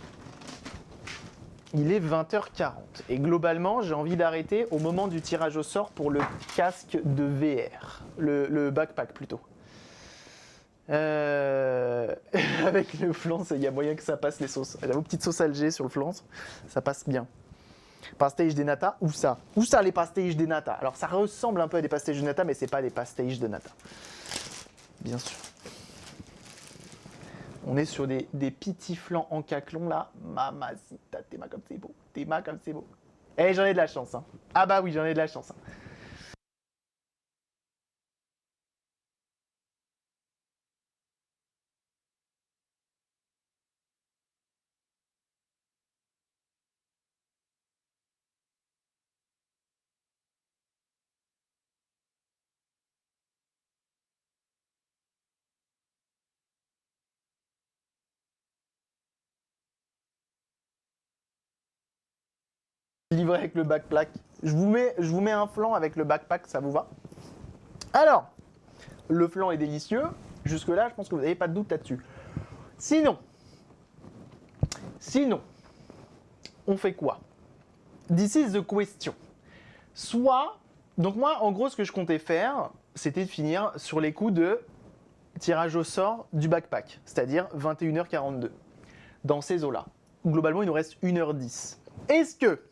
il est 20h40. Et globalement, j'ai envie d'arrêter au moment du tirage au sort pour le casque de VR. Le backpack plutôt. Avec le flan, il y a moyen que ça passe les sauces. J'avoue, petite sauce Alger sur le flan, ça passe bien. Pastéis de nata, où ça? Où ça les pastéis de nata? Alors ça ressemble un peu à des pastéis de nata, mais c'est pas des pastéis de nata. Bien sûr. On est sur des petits flancs en caclon là. Mamacita, t'es ma comme c'est beau. T'es ma comme c'est beau. Eh, j'en ai de la chance. Hein. Ah bah oui, j'en ai de la chance. Hein. Livré avec le backpack. Je vous mets un flan avec le backpack, ça vous va? Alors, le flan est délicieux. Jusque-là, je pense que vous n'avez pas de doute là-dessus. Sinon, on fait quoi? This is the question. Soit, donc moi, en gros, ce que je comptais faire, c'était de finir sur les coups de tirage au sort du backpack, c'est-à-dire 21h42, dans ces eaux-là. Globalement, il nous reste 1h10. Est-ce que,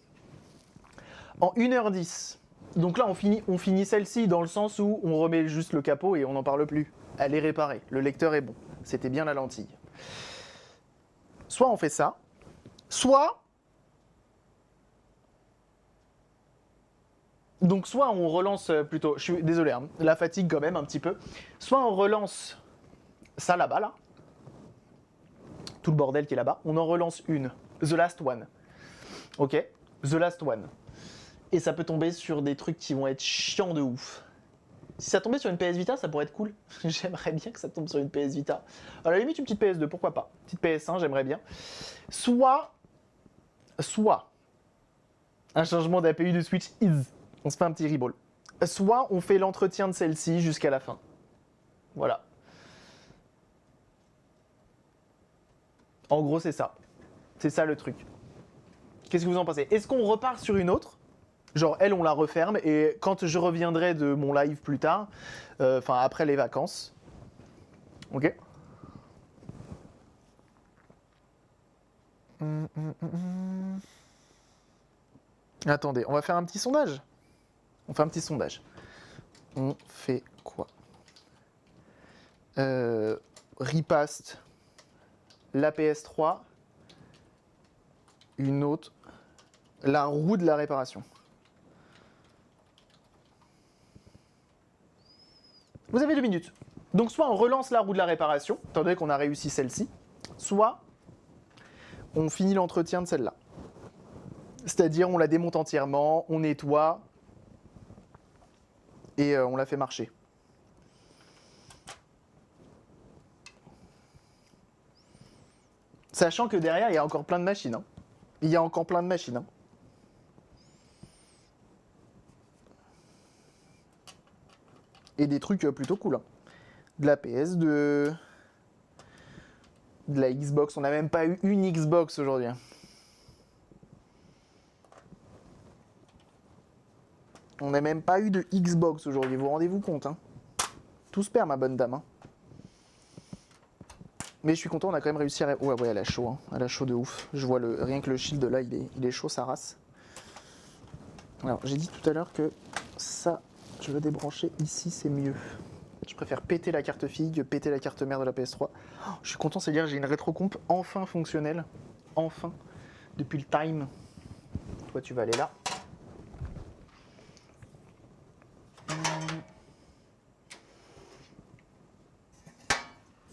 en 1h10, donc là, on finit celle-ci dans le sens où on remet juste le capot et on n'en parle plus. Elle est réparée, le lecteur est bon, c'était bien la lentille. Soit on fait ça, soit... Donc soit on relance plutôt, je suis désolé, hein, la fatigue quand même un petit peu, soit on relance ça là-bas, là, tout le bordel qui est là-bas, on en relance une, The Last One, ok, The Last One, et ça peut tomber sur des trucs qui vont être chiants de ouf. Si ça tombait sur une PS Vita, ça pourrait être cool, j'aimerais bien que ça tombe sur une PS Vita, à la limite une petite PS2, pourquoi pas, petite PS1, j'aimerais bien, soit Soit un changement d'APU de Switch is, on se fait un petit reroll. Soit on fait l'entretien de celle-ci jusqu'à la fin. Voilà. En gros, c'est ça. C'est ça le truc. Qu'est-ce que vous en pensez? Est-ce qu'on repart sur une autre? Genre, elle, on la referme et quand je reviendrai de mon live plus tard, enfin après les vacances. Ok. Attendez, on va faire un petit sondage. On fait un petit sondage. On fait quoi? Ripaste, la PS3, une autre, la roue de la réparation. Vous avez 2 minutes. Donc soit on relance la roue de la réparation, étant donné qu'on a réussi celle-ci, soit on finit l'entretien de celle-là. C'est-à-dire on la démonte entièrement, on nettoie et on la fait marcher. Sachant que derrière, il y a encore plein de machines. Hein. Il y a encore plein de machines. Hein. Et des trucs plutôt cool. Hein. De la PS, de la Xbox. On n'a même pas eu une Xbox aujourd'hui. Hein. On n'a même pas eu de Xbox aujourd'hui. Vous rendez-vous compte hein. Tout se perd, ma bonne dame. Hein. Mais je suis content, on a quand même réussi à... Ouais, elle a chaud. Hein. Elle a chaud de ouf. Je vois rien que le shield là, il est chaud, sa race. Alors, j'ai dit tout à l'heure que ça, je veux débrancher ici, c'est mieux. Je préfère péter la carte fille que péter la carte mère de la PS3. Oh, je suis content, c'est-à-dire j'ai une rétrocomp enfin fonctionnelle. Enfin. Depuis le time. Toi, tu vas aller là.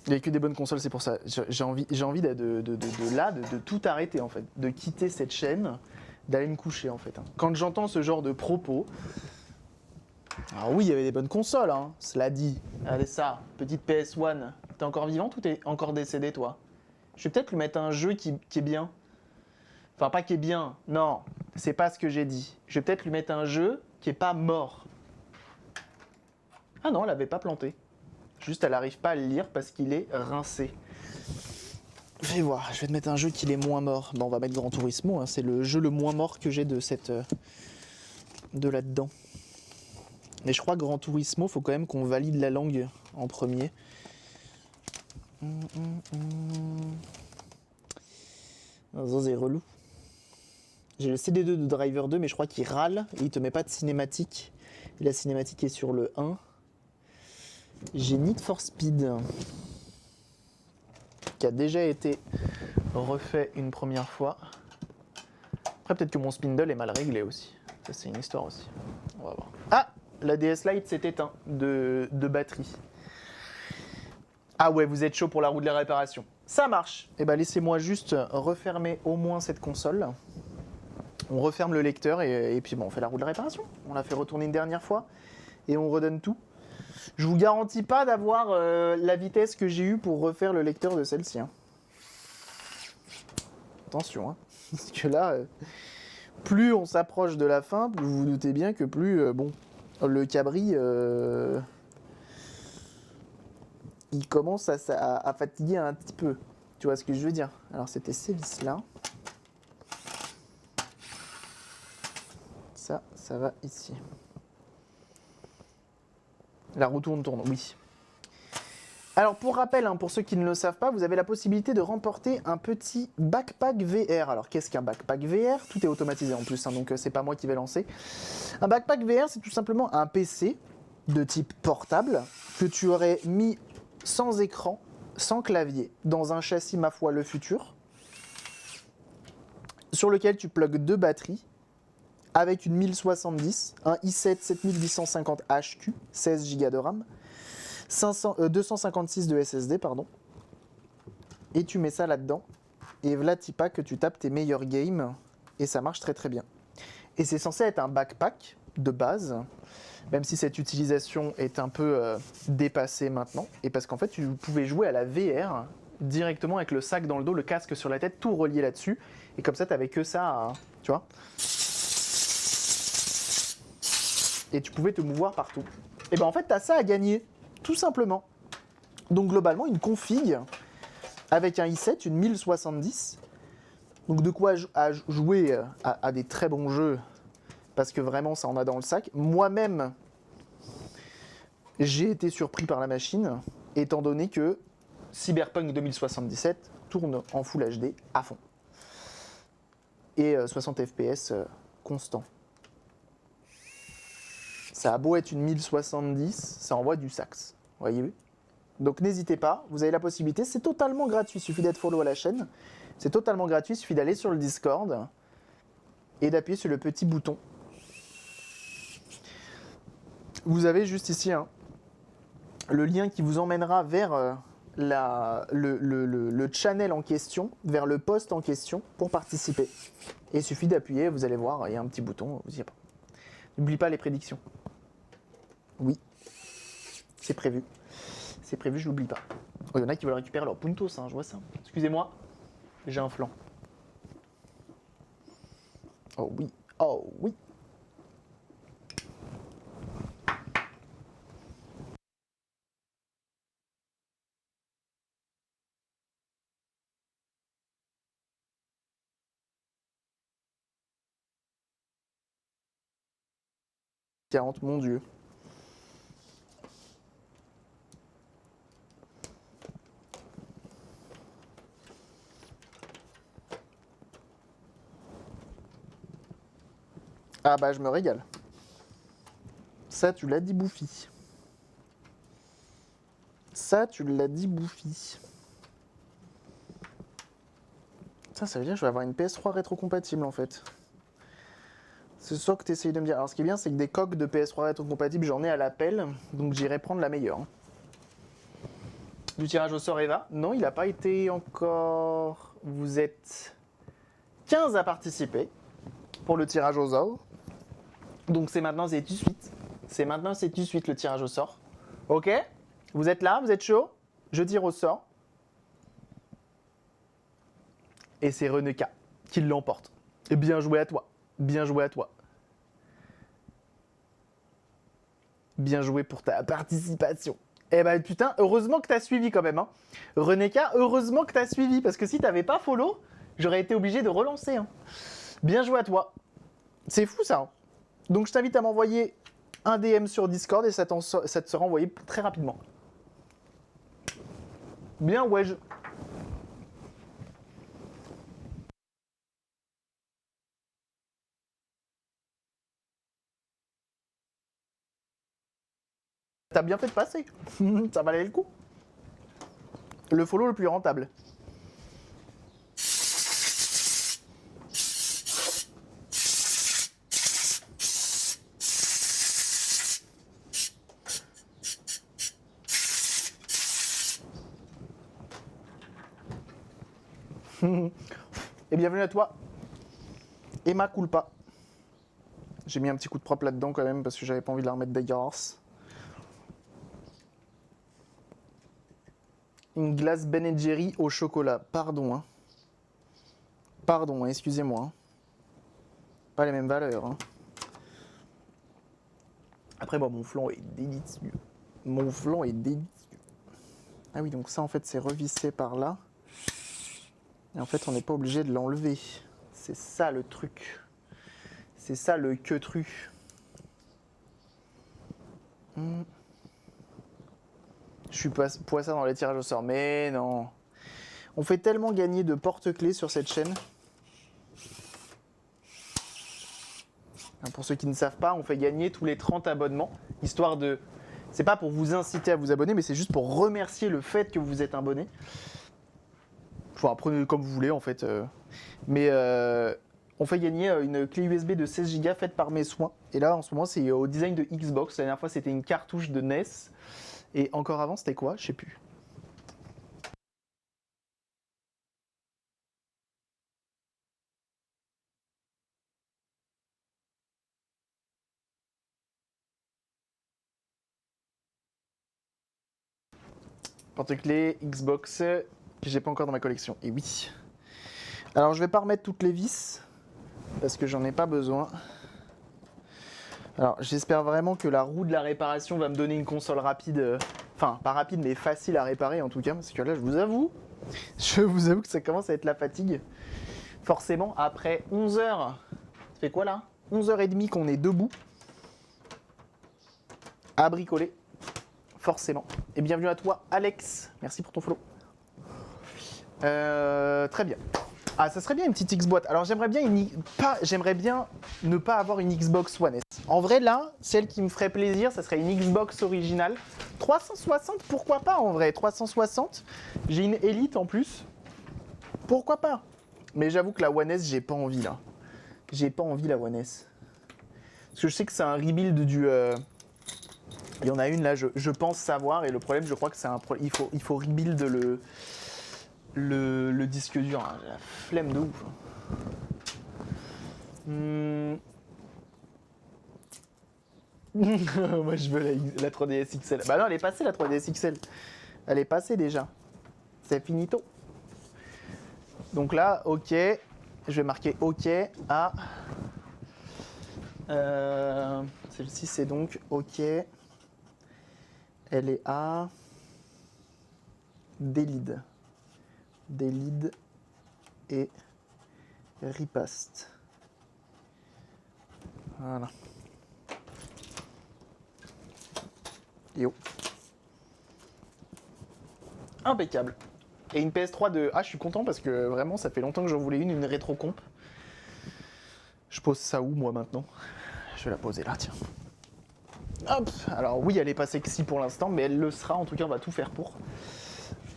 Il n'y a que des bonnes consoles, c'est pour ça. J'ai envie de tout arrêter en fait. De quitter cette chaîne, d'aller me coucher en fait. Quand j'entends ce genre de propos... Alors oui, il y avait des bonnes consoles, hein, cela dit. Regardez ça, petite PS1. T'es encore vivante ou t'es encore décédé, toi? Je vais peut-être lui mettre un jeu qui est bien. Enfin, pas qui est bien, non, c'est pas ce que j'ai dit. Je vais peut-être lui mettre un jeu qui est pas mort. Ah non, elle avait pas planté. Juste, elle n'arrive pas à le lire parce qu'il est rincé. Fais voir, je vais te mettre un jeu qui est moins mort. Bon, on va mettre Gran Turismo, hein, c'est le jeu le moins mort que j'ai de cette... de là-dedans. Mais je crois que Gran Turismo, faut quand même qu'on valide la langue en premier. Ça, c'est relou. J'ai le CD2 de Driver 2, mais je crois qu'il râle et il te met pas de cinématique. Et la cinématique est sur le 1. J'ai Need for Speed, qui a déjà été refait une première fois. Après, peut-être que mon spindle est mal réglé aussi. Ça, c'est une histoire aussi. On va voir. Ah, la DS Lite s'est éteinte de batterie. Ah ouais, vous êtes chaud pour la roue de la réparation. Ça marche. Eh ben, laissez-moi juste refermer au moins cette console. On referme le lecteur et puis bon, on fait la roue de la réparation. On la fait retourner une dernière fois et on redonne tout. Je vous garantis pas d'avoir la vitesse que j'ai eue pour refaire le lecteur de celle-ci. Hein. Attention, hein. Parce que là, plus on s'approche de la fin, vous vous doutez bien que plus, bon, le cabri, il commence à fatiguer un petit peu. Tu vois ce que je veux dire? Alors c'était ces vis-là. Ça va ici. La roue tourne, oui. Alors pour rappel, hein, pour ceux qui ne le savent pas, vous avez la possibilité de remporter un petit backpack VR. Alors qu'est-ce qu'un backpack VR? Tout est automatisé en plus, hein, donc c'est pas moi qui vais lancer. Un backpack VR, c'est tout simplement un PC de type portable que tu aurais mis sans écran, sans clavier, dans un châssis, ma foi, le futur, sur lequel tu plugues 2 batteries, avec une 1070, un i7 7850 HQ, 16 Go de RAM, 256 de SSD, pardon. Et tu mets ça là-dedans. Et là, pas que tu tapes tes meilleurs games. Et ça marche très très bien. Et c'est censé être un backpack de base. Même si cette utilisation est un peu dépassée maintenant. Et parce qu'en fait, tu pouvais jouer à la VR directement avec le sac dans le dos, le casque sur la tête, tout relié là-dessus. Et comme ça, t'avais que ça, tu vois. Et tu pouvais te mouvoir partout. Et ben en fait, t'as ça à gagner, tout simplement. Donc globalement, une config avec un i7, une 1070. Donc de quoi jouer à des très bons jeux, parce que vraiment ça en a dans le sac. Moi-même, j'ai été surpris par la machine, étant donné que Cyberpunk 2077 tourne en Full HD à fond. Et 60 FPS constant. Ça a beau être une 1070, ça envoie du sax. Voyez-vous ? Donc n'hésitez pas, vous avez la possibilité, c'est totalement gratuit, il suffit d'être follow à la chaîne. C'est totalement gratuit, il suffit d'aller sur le Discord et d'appuyer sur le petit bouton. Vous avez juste ici le lien qui vous emmènera vers le channel en question, vers le post en question pour participer. Et il suffit d'appuyer, vous allez voir, il y a un petit bouton, vous y pas. N'oublie pas les prédictions. Oui, c'est prévu. C'est prévu, je l'oublie pas. Oh, il y en a qui veulent récupérer leur puntos, je vois ça. Excusez-moi, j'ai un flanc. Oh oui, oh oui. Mon Dieu. Ah bah je me régale. Ça tu l'as dit Bouffi. Ça tu l'as dit Bouffi. Ça veut dire que je vais avoir une PS3 rétrocompatible en fait. C'est ça que tu essayes de me dire. Alors ce qui est bien c'est que des coques de PS3 rétrocompatibles j'en ai à l'appel. Donc j'irai prendre la meilleure. Du tirage au sort Eva? Non, il n'a pas été encore... Vous êtes 15 à participer pour le tirage au sort. Donc c'est maintenant, c'est tout de suite. C'est maintenant, c'est tout de suite le tirage au sort. Ok? Vous êtes là? Vous êtes chaud? Je tire au sort. Et c'est Reneka qui l'emporte. Et bien joué à toi. Bien joué à toi. Bien joué pour ta participation. Eh ben putain, heureusement que t'as suivi quand même. Hein. Reneka, heureusement que t'as suivi. Parce que si t'avais pas follow, j'aurais été obligé de relancer. Hein. Bien joué à toi. C'est fou ça. Hein. Donc je t'invite à m'envoyer un DM sur Discord et ça te sera envoyé très rapidement. Bien, ouais. T'as bien fait de passer. Ça valait le coup. Le follow le plus rentable. Et bienvenue à toi. Emma Culpa. J'ai mis un petit coup de propre là-dedans quand même parce que j'avais pas envie de la remettre d'ailleurs. Une glace Ben & Jerry au chocolat. Pardon. Hein. Pardon, excusez-moi. Hein. Pas les mêmes valeurs. Hein. Après, bon, mon flan est délicieux. Mon flan est délicieux. Ah oui, donc ça, en fait, c'est revissé par là. Et en fait, on n'est pas obligé de l'enlever. C'est ça le truc. C'est ça le que-tru. Je suis poisson dans les tirages au sort. Mais non. On fait tellement gagner de porte-clés sur cette chaîne. Pour ceux qui ne savent pas, on fait gagner tous les 30 abonnements. Histoire de... C'est pas pour vous inciter à vous abonner, mais c'est juste pour remercier le fait que vous êtes abonné. Enfin, prenez comme vous voulez en fait. Mais on fait gagner une clé USB de 16 Go faite par mes soins. Et là, en ce moment, c'est au design de Xbox. La dernière fois, c'était une cartouche de NES. Et encore avant, c'était quoi? Je sais plus. Porte-clés, Xbox que j'ai pas encore dans ma collection. Et oui. Alors je vais pas remettre toutes les vis parce que j'en ai pas besoin. Alors j'espère vraiment que la roue de la réparation va me donner une console rapide, enfin pas rapide mais facile à réparer en tout cas, parce que là je vous avoue que ça commence à être la fatigue. Forcément après 11 heures, ça fait quoi là 11h30 qu'on est debout à bricoler, forcément. Et bienvenue à toi Alex, merci pour ton follow. Très bien. Ah, ça serait bien une petite Xbox. Alors j'aimerais bien ne pas avoir une Xbox One S. En vrai là, celle qui me ferait plaisir, ça serait une Xbox originale. 360, pourquoi pas en vrai 360, j'ai une Elite en plus. Pourquoi pas? Mais j'avoue que la One S, j'ai pas envie là. J'ai pas envie la One S. Parce que je sais que c'est un rebuild du... Il y en a une là, je pense savoir, et le problème je crois que c'est un problème. Il faut rebuild le disque dur, hein. La flemme de ouf. Moi je veux la 3DS XL. Bah non, elle est passée la 3DS XL. Elle est passée déjà. C'est finito. Donc là, ok. Je vais marquer ok à... Celle-ci c'est donc ok. Elle est à... Delide. Delide et ripaste. Voilà. Yo. Impeccable. Et une PS3 de... Ah, je suis content parce que vraiment, ça fait longtemps que j'en voulais une rétro comp. Je pose ça où, moi, maintenant? Je vais la poser là, tiens. Hop. Alors oui, elle est pas sexy pour l'instant, mais elle le sera. En tout cas, on va tout faire pour.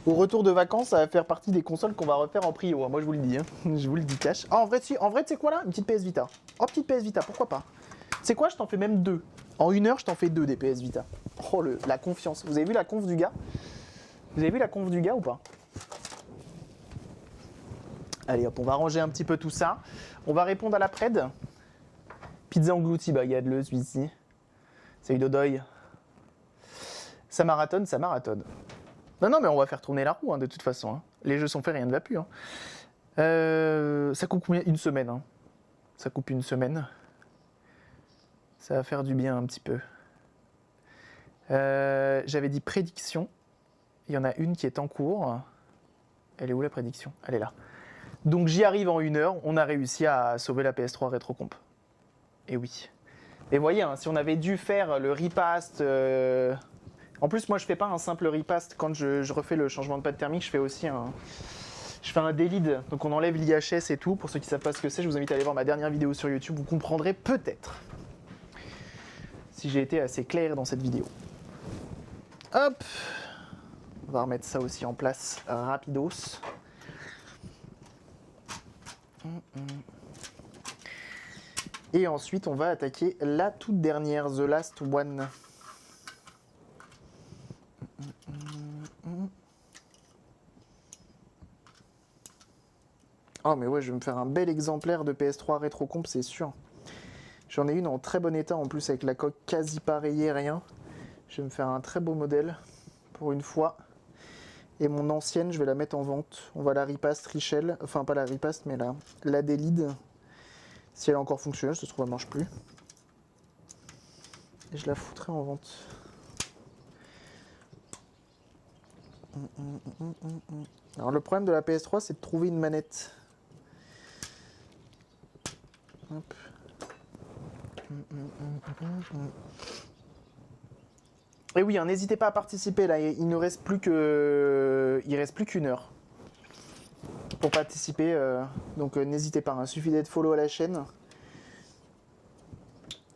Au retour de vacances, ça va faire partie des consoles qu'on va refaire en prio. Moi, je vous le dis. Hein. Je vous le dis cash. Ah, en vrai, tu sais quoi, là? Une petite PS Vita. Oh, petite PS Vita, pourquoi pas? C'est quoi? Je t'en fais même deux. En 1 heure, je t'en fais 2 des PS Vita. Oh, la confiance. Vous avez vu la conf du gars? Vous avez vu la conf du gars ou pas? Allez hop, on va ranger un petit peu tout ça. On va répondre à la pred. Pizza engloutie, bagadle, celui-ci. Salut Dodoy. Ça marathonne, ça marathonne. Non, mais on va faire tourner la roue, hein, de toute façon. Hein. Les jeux sont faits, rien ne va plus. Hein. Ça coupe combien? Une semaine. Hein. Ça coupe une semaine. Ça va faire du bien un petit peu. J'avais dit prédiction. Il y en a une qui est en cours. Elle est où la prédiction? Elle est là. Donc j'y arrive en 1 heure. On a réussi à sauver la PS3 rétrocomp. Et oui. Et vous voyez, hein, si on avait dû faire le repaste... En plus, moi, je fais pas un simple repaste. Quand je refais le changement de pâte thermique, je fais aussi un... Je fais un delete. Donc on enlève l'IHS et tout. Pour ceux qui ne savent pas ce que c'est, je vous invite à aller voir ma dernière vidéo sur YouTube. Vous comprendrez peut-être. Si j'ai été assez clair dans cette vidéo. Hop. On va remettre ça aussi en place rapidos. Et ensuite, on va attaquer la toute dernière, The Last One. Oh mais ouais, je vais me faire un bel exemplaire de PS3 rétrocomp, c'est sûr. J'en ai une en très bon état en plus avec la coque quasi pareillée, rien. Je vais me faire un très beau modèle pour une fois. Et mon ancienne, je vais la mettre en vente. On va la ripaste Richel, enfin pas la ripaste mais la Delide. Si elle est encore fonctionnelle, ça se trouve elle marche plus. Et je la foutrai en vente. Alors le problème de la PS3, c'est de trouver une manette. Hop. Et oui, hein, n'hésitez pas à participer là, il ne reste plus qu'une heure pour participer, donc n'hésitez pas, hein, suffit d'être follow à la chaîne.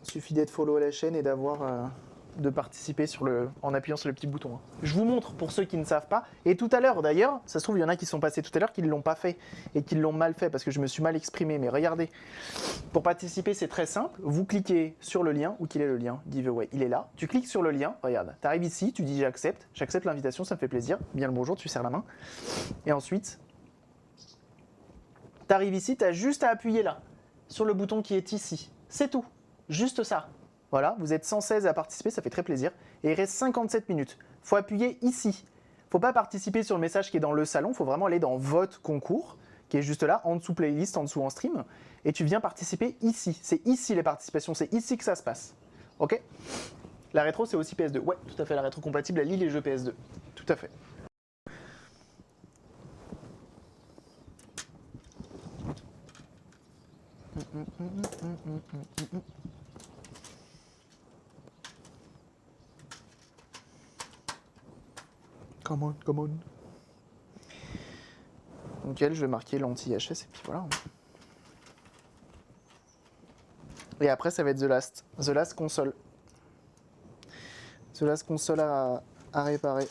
Suffit d'être follow à la chaîne et d'avoir de participer en appuyant sur le petit bouton. Hein. Je vous montre pour ceux qui ne savent pas. Et tout à l'heure d'ailleurs, ça se trouve il y en a qui sont passés tout à l'heure qui ne l'ont pas fait et qui l'ont mal fait parce que je me suis mal exprimé. Mais regardez, pour participer c'est très simple. Vous cliquez sur le lien. Où qu'il est le lien? Giveaway, il est là. Tu cliques sur le lien. Regarde, tu arrives ici, tu dis j'accepte. J'accepte l'invitation, ça me fait plaisir. Bien le bonjour, tu serres la main. Et ensuite, tu arrives ici, tu as juste à appuyer là, sur le bouton qui est ici. C'est tout. Juste ça. Voilà, vous êtes 116 à participer, ça fait très plaisir. Et il reste 57 minutes. Il faut appuyer ici Faut pas participer sur le message qui est dans le salon, faut vraiment aller dans vote concours, qui est juste là, en dessous playlist, en dessous en stream, et tu viens participer ici. C'est ici les participations, c'est ici que ça se passe. Ok? La rétro, c'est aussi PS2. Ouais, tout à fait, la rétro compatible, elle lit les jeux PS2. Tout à fait. Come on, come on. Nickel, je vais marquer l'anti-HS et puis voilà. Et après, ça va être The Last. The Last console. The Last console à réparer.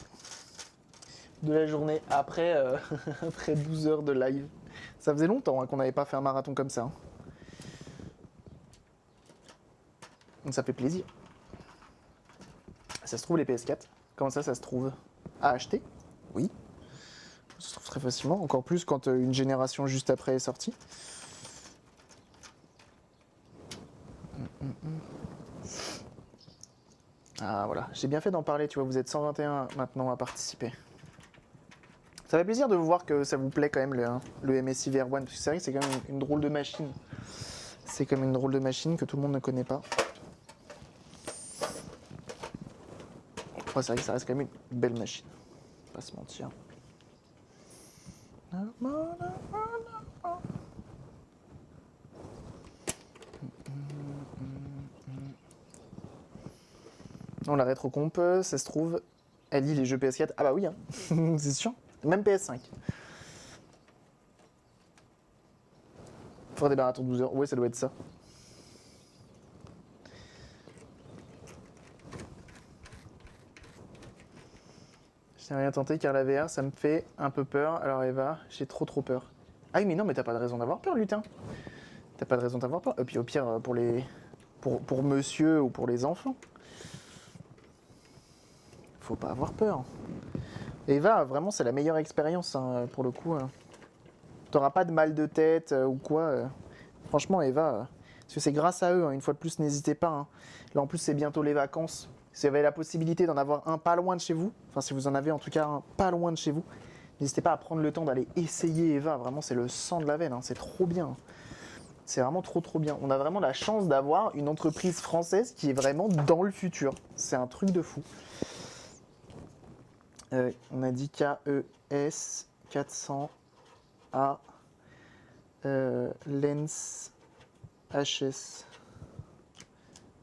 De la journée après, après 12 heures de live. Ça faisait longtemps qu'on n'avait pas fait un marathon comme ça. Donc ça fait plaisir. Ça se trouve les PS4. Comment ça se trouve? À acheter? Oui. Ça se trouve très facilement. Encore plus quand une génération juste après est sortie. Ah voilà, j'ai bien fait d'en parler, tu vois, vous êtes 121 maintenant à participer. Ça fait plaisir de vous voir que ça vous plaît quand même le MSI VR1, parce que c'est vrai que c'est quand même une drôle de machine. C'est comme une drôle de machine que tout le monde ne connaît pas. Après, c'est vrai que ça reste quand même une belle machine. Pas se mentir. Non, la rétrocomp, ça se trouve, elle lit les jeux PS4. Ah bah oui, hein. C'est sûr. Même PS5. Faudra des marathons de 12 heures. Ouais, ça doit être ça. Je n'ai rien tenté car la VR, ça me fait un peu peur. Alors Eva, j'ai trop peur. Ah oui, mais non, mais t'as pas de raison d'avoir peur, lutin. T'as pas de raison d'avoir peur. Et puis au pire, pour monsieur ou pour les enfants, faut pas avoir peur. Eva, vraiment, c'est la meilleure expérience hein, pour le coup. T'auras pas de mal de tête ou quoi. Franchement, Eva, parce que c'est grâce à eux, hein, une fois de plus, n'hésitez pas. Hein. Là, en plus, c'est bientôt les vacances. Si vous avez la possibilité d'en avoir un pas loin de chez vous, enfin, si vous en avez en tout cas un pas loin de chez vous, n'hésitez pas à prendre le temps d'aller essayer Eva. Vraiment, c'est le sang de la veine. Hein. C'est trop bien. C'est vraiment trop bien. On a vraiment la chance d'avoir une entreprise française qui est vraiment dans le futur. C'est un truc de fou. On a dit KES 400A Lens HS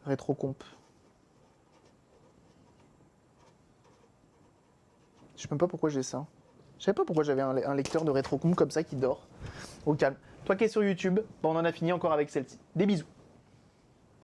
Rétrocomp. Je sais même pas pourquoi j'ai ça. Je savais pas pourquoi j'avais un lecteur de rétrocomp comme ça qui dort. Au calme. Toi qui es sur YouTube, bon, on en a fini encore avec celle-ci. Des bisous.